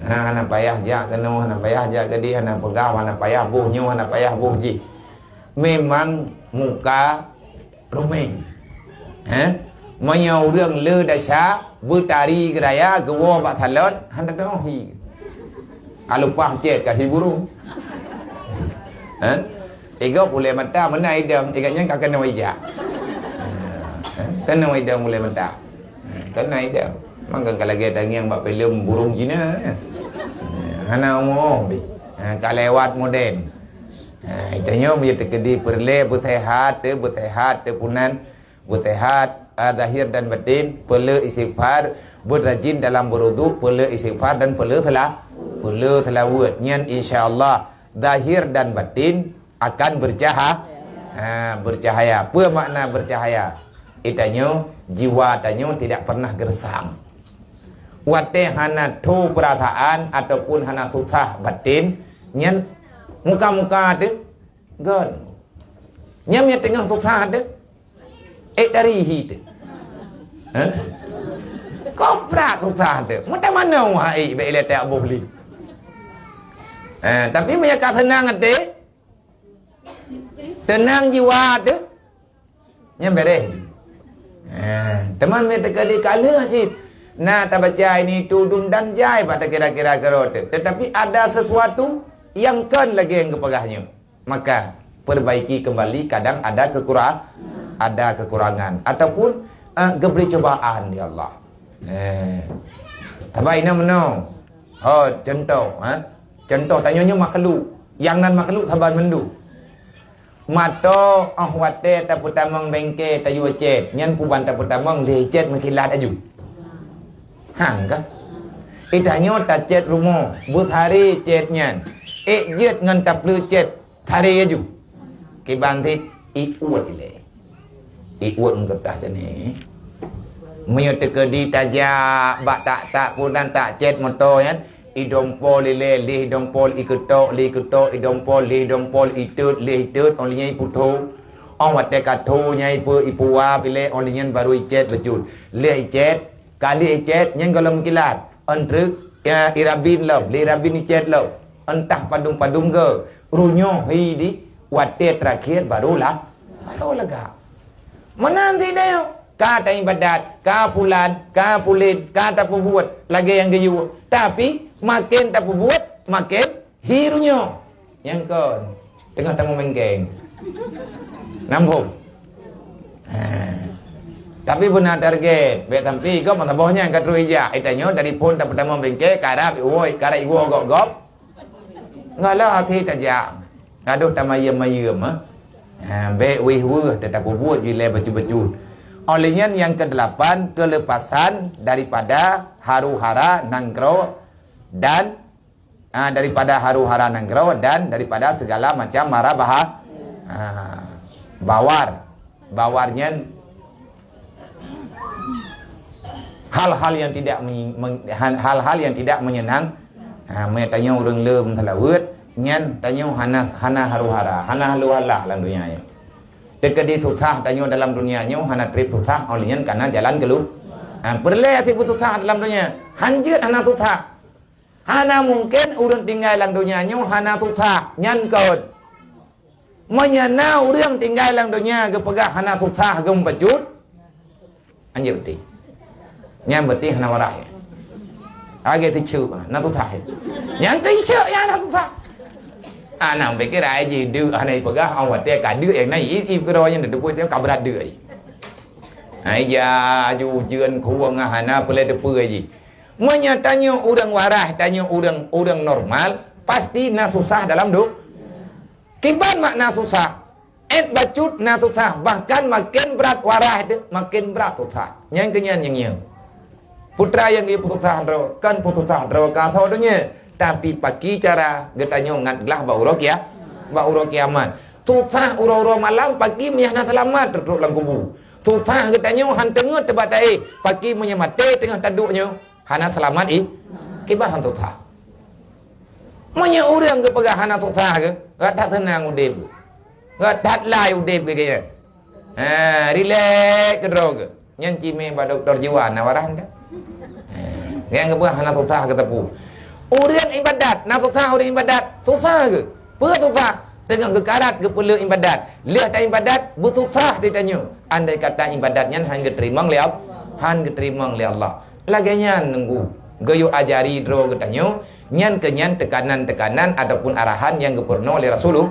Hana payah jak keno, hana payah jak gedi, hana pegah, hana payah buhnyo, hana payah buh ji. Memang muka rumeng. Punya orang le dasar bertari keraya gewa pak salot hana dohi. Alupah cek kasih burung. Ego boleh mata mana idam, iganya kakak nama ijak. Kan nama idam boleh mata. Kan nama idam. Maka kalau kita yang buat film burung Cina, hana umum, kalau lewat modern. Itanya dia terkedi perle bersehat, punan bersehat, zahir dan batin, perlu istighfar, berrajin dalam berwudu, perlu istighfar dan perlu selawat. Nyan insya-Allah zahir dan batin akan Bercahaya. Apa makna bercahaya? Itanyo jiwa tanyo tidak pernah gersang. Wate hana tu perasaan ataupun hana susah batin nyen muka-muka tu gon. Nyam tengah susah tu dari hit. Kau prak susah tu. Macam mana wahai bele tak boleh. Tapi mereka tenang hati. Tenang jiwa tu. Nyam beres. Teman mereka di kala sih. Nah, tak baca ini tudun dan jai pada kira-kira kerot. Tetapi ada sesuatu yang kan lagi yang kepegahnya. Maka perbaiki kembali. Kadang ada kekurangan ataupun geberi cobaan ya Allah. Tabai nak menang. Oh, contoh, contoh tanyanya makhluk. Yang nan makhluk taban mendu. Mato ahwate ta putamang bengke tayu cet. Nyan puban ta putamang lecet mengkilat aju. Hang ka? Itanyo ta cet rumah. But hari cet nyan. Jet ngan ta plu cet hari aju. Kibang ti iuat ile. Iuat ngetah jane. Menyo tekedi tajak bak tak punan tak cet motor yan. Idompol lile li dompol ikutok idompol li dompol itut li itut only puto on wat kato nyai pu ipua pile only nyen baru icet bejul li icet kali icet nyen kalau mengkilat entre ya irabin lob li rabin icet lob entah padung ke runyo hidi wate terakhir baru lega mana nanti dah kata ibadat ka fulan ka pulit kata pembuat lagi yang geyu tapi makin tak buat, makin hirunya. Yang kon tengah tamu mengkeng. Nampung. Tapi benar target. Bet tampi kau matabohnya kat ruija. Itanyo dari pun tak pertama mengkeng karap woi, karap iwo gop-gop. Ngalah hati tajak. Kaduk tamayem-mayem be wih tetap buat jile baju-baju. Olehnya yang ke-8 kelepasan daripada haru-hara nangkro dan daripada haru-hara nangkro dan daripada segala macam mara bawarnya hal-hal yang tidak menyenang. Tanya orang lem telawut nyan tanya hana haru-hara hana halu-hala dalam dunia ini. Dekedi susah tanya dalam dunia ini hana trip susah olehnya karena jalan keluar. Perle hati susah dalam dunia hanjir hana susah. Hana mungkin urang tinggal dalam dunia nyo hana susah nyan kaun. Menyana urang tinggal dalam dunia gepegah hana susah gem bejut. Anjir beti. Nyan beti hana warah. Age ti chu na susah. Nyan ti chu ya na susah. Ana pikir aja du anai pegah awat dia ka du yang nai i kro yang de pui dia kabrat du ai. Ai ya ju jeun kuang hana pele de pui ai. Menyatanya orang warah, tanya orang normal, pasti na susah dalam duk. Kiban makna susah. Bacut na susah. Bahkan makin berat warah itu, makin berat susah. Yang kenyan yang. Putra yang dia putusah draw, kan putusah draw kata odanya. Tapi pagi cara getanya ngatlah baurok ya. Baurok kiamat. Susah uro-uro malam, pagi miahna selamat teruk lang kubu. Susah getanya hantengut tebatai, pagi menyemate tengah taduknya. Hana selamat kibah hantu tha. Manya urang ke pegah hana susah ke? Gak tak tenang udip. Gak tak lai udip ke kaya. Relax ke drog. Nyan cime ba doktor jiwa na warah dah. Yang ke pegah hana susah ke tepu. Urang ibadat, na susah urang ibadat. Susah ke? Pe susah. Tengah ke karat ke pelu ibadat. Lihat tak ibadat bersusah ditanya. Andai kata ibadatnya han keterima oleh Allah. Han keterima oleh Allah. Laganya nunggu goyo ajari dro getanyo nyan kenyan tekanan-tekanan ataupun arahan yang gepurno oleh Rasulullah.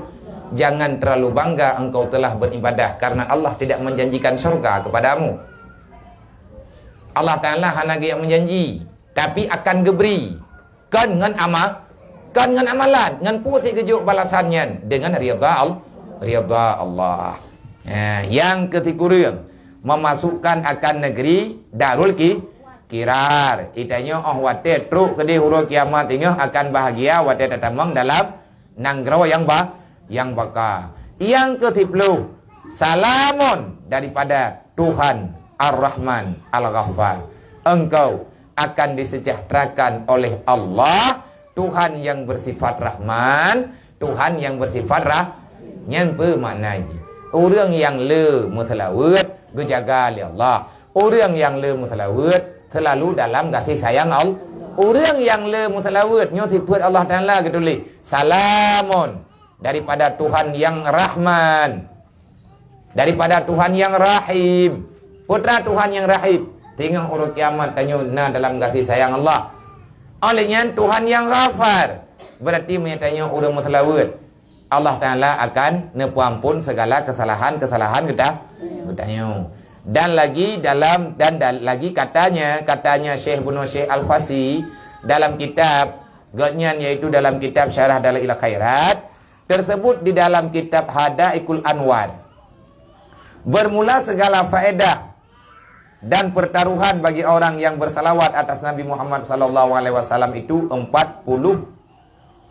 Jangan terlalu bangga engkau telah beribadah karena Allah tidak menjanjikan surga kepadamu. Allah Ta'ala hanya yang menjanji tapi akan geberi kan dengan amalan dengan putih kejuk balasannya dengan ridha Allah. Yang ketiga memasukkan akan negeri Darul Kirar. Itanya wate truk ke di huru kiamat tinggal akan bahagia wate tatamang dalam nanggro yang baka. Yang ke-10, salamun daripada Tuhan Ar-Rahman Al-Ghaffar. Engkau akan disejahterakan oleh Allah, Tuhan yang bersifat Rahman, Tuhan yang bersifat Nyampa maknanya orang yang muthalawat dijaga oleh Allah. Orang yang muthalawat selalu dalam kasih sayang Allah. Orang yang muthalawat nyotiput Allah Ta'ala ketulis salamun daripada Tuhan yang Rahman, daripada Tuhan yang Rahim, putra Tuhan yang Rahim. Tengok huruf kiamat tanya dalam kasih sayang Allah. Olehnya Tuhan yang Ghafar, berarti menyatanya orang muthalawat Allah Ta'ala akan nepuampun segala kesalahan kita. Dan lagi lagi katanya Syekh Ibnu Syekh Al-Fasi dalam kitab Godnyan, yaitu dalam kitab Syarah Dalail Khairat, tersebut di dalam kitab Hadaikul Anwar. Bermula segala faedah dan pertaruhan bagi orang yang bersalawat atas Nabi Muhammad sallallahu alaihi wasallam itu 41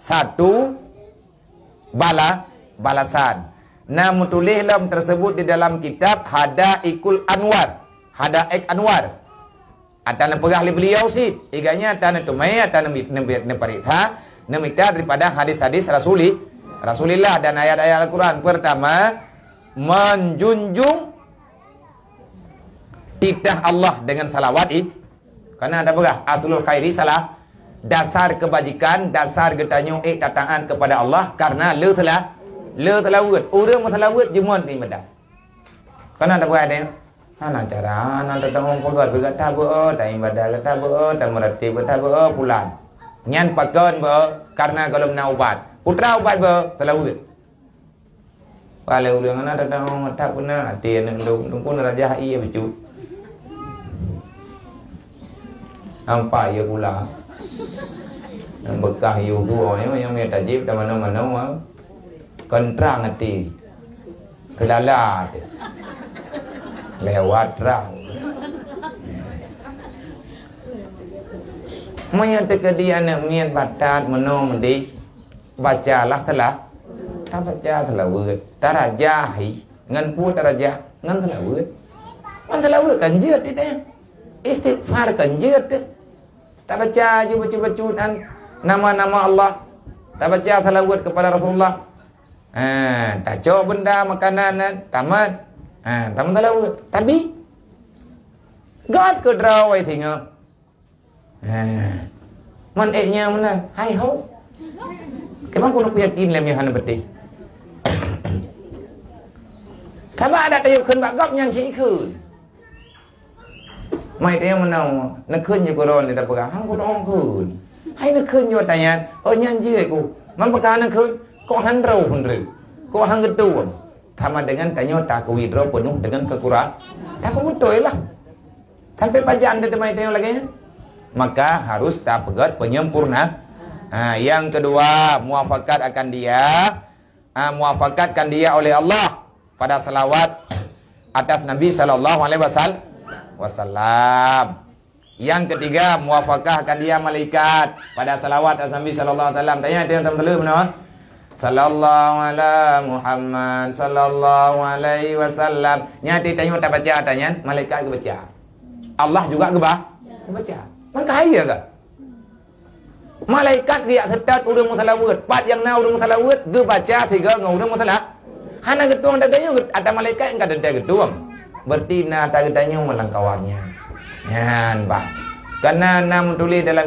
balasan. Namun tulis dalam tersebut di dalam kitab Hadaikul Anwar. Hadaik Anwar. Atana pegah li beliau sih. Iganya atana tumai atana neparita nemita daripada hadis-hadis Rasulullah dan ayat-ayat Al-Quran. Pertama, menjunjung titah Allah dengan salawat. Karena ada pegah aslul khairi salah. Dasar kebajikan, dasar getanyo tataan kepada Allah karena le telawat. Orang telawat jemut ni medak. Karena ada buat dia. Ana cara ana tetang pegat berkata bo dah ibadah kata bo dah meratib kata bo pulang. Nyan pakon bo karena kalau nak ubat. Putra ubat bo telawat. Kalau orang ana tetang tak pernah hati ndung pun raja iya becut. Nampak ya pula. Bekah you dua yang dia tajib dan mana-mana kontrang hati kelalat lewat rang menyatakan dia nak mian batat mendi bacalah telah tak baca telah word tarajahi ngan pu tarajah ngan telah word man telah word kan jeut dia istighfar kan jeut tak baca je baca-bacaan nama-nama Allah, tak baca salawat kepada Rasulullah. Tak cok benda makanan tamat. Tamat salawat. Tapi God ke draw ai tengok. Man eknya mana? Hai ho. Kemang kono yakin lem yang betul. Taba ada tayu keun bak gop yang si keun. Mai dia menau nak keun je koron dia pegang hang kono keun. Hai nak keun yo tanya, nyanji aku. Man pegang nak keun, kok han rau hundre. Kok hang getu. Sama dengan tanya tak widro penuh dengan kekurangan. Tak betul lah. Sampai pajan dia mai tanya lagi. Maka harus tak pegat penyempurna. Yang kedua, muafakat muafakat dia oleh Allah pada salawat atas Nabi sallallahu alaihi wasallam. Yang ketiga, muafakahkan dia malaikat pada salawat atas Nabi sallallahu alaihi wasallam. Tanya dia teman-teman mana? Sallallahu ala Muhammad sallallahu alaihi wasallam. Nyati tanya tak baca tanya, malaikat ke baca. Allah juga ke baca. Man kaya ke? Malaikat dia setat urang mutalawat. Pat yang na urang mutalawat ke baca tiga ngau urang mutalawat. Hana getuang tak tanya ada malaikat enggak ada getuang. Berarti na tak tanya melangkawannya. Yan bah. Karena nam tulis dalam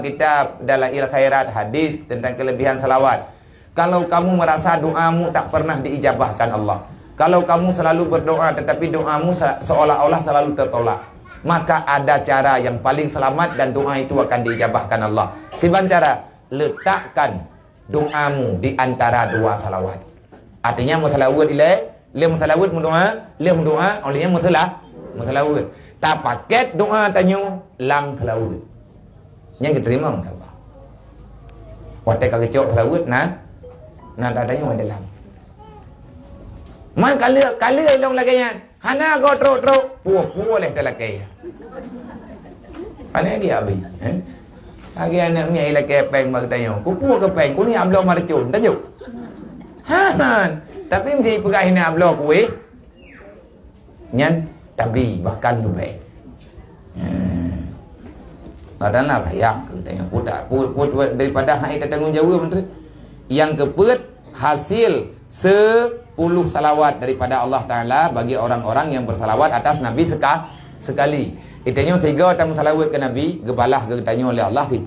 kitab Dalail Khairat hadis tentang kelebihan salawat. Kalau kamu merasa doamu tak pernah diijabahkan Allah, kalau kamu selalu berdoa tetapi doamu seolah-olah selalu tertolak, maka ada cara yang paling selamat dan doa itu akan diijabahkan Allah. Tiban cara, letakkan doamu di antara dua salawat. Artinya mutalawat le mutalawat mendoa olehnya mutalawat. Tak paket doa tanya lang talawut. Yang diterima oleh Allah. Waktu kalau cok talawut nak tanya orang dalam. Man kala ilong lagi nya. Hana go tro puo leh dalake. Ane dia abi. Lagi anak mi lagi peng mag tanya. Ku puo ke peng ku ni ablo marcun tajuk. Han. Tapi mesti pegang hina blok kuih. Nyan tapi bahkan lebih. Kadang-kadang layak ke tanya put daripada hak itu tanggungjawab menteri. Yang keput hasil 10 salawat daripada Allah Ta'ala bagi orang-orang yang bersalawat atas Nabi sekali. Itanya 3 tamu salawat ke Nabi, gebalah ke tanya oleh Allah 10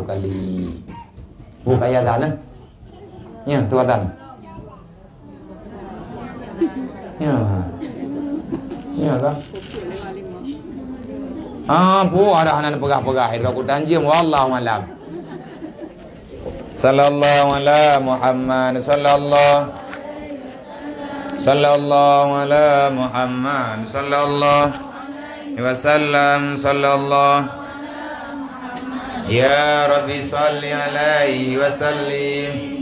kali. Bukan ya dan? Ya, tu dan. Ya kan? Bu ada hanan pegah-pegah hidroku tanjim wallahu alam. Sallallahu ala Muhammad sallallahu ala Muhammad sallallahu wasallam sallallahu ya Rabbi salli alaihi wasallim.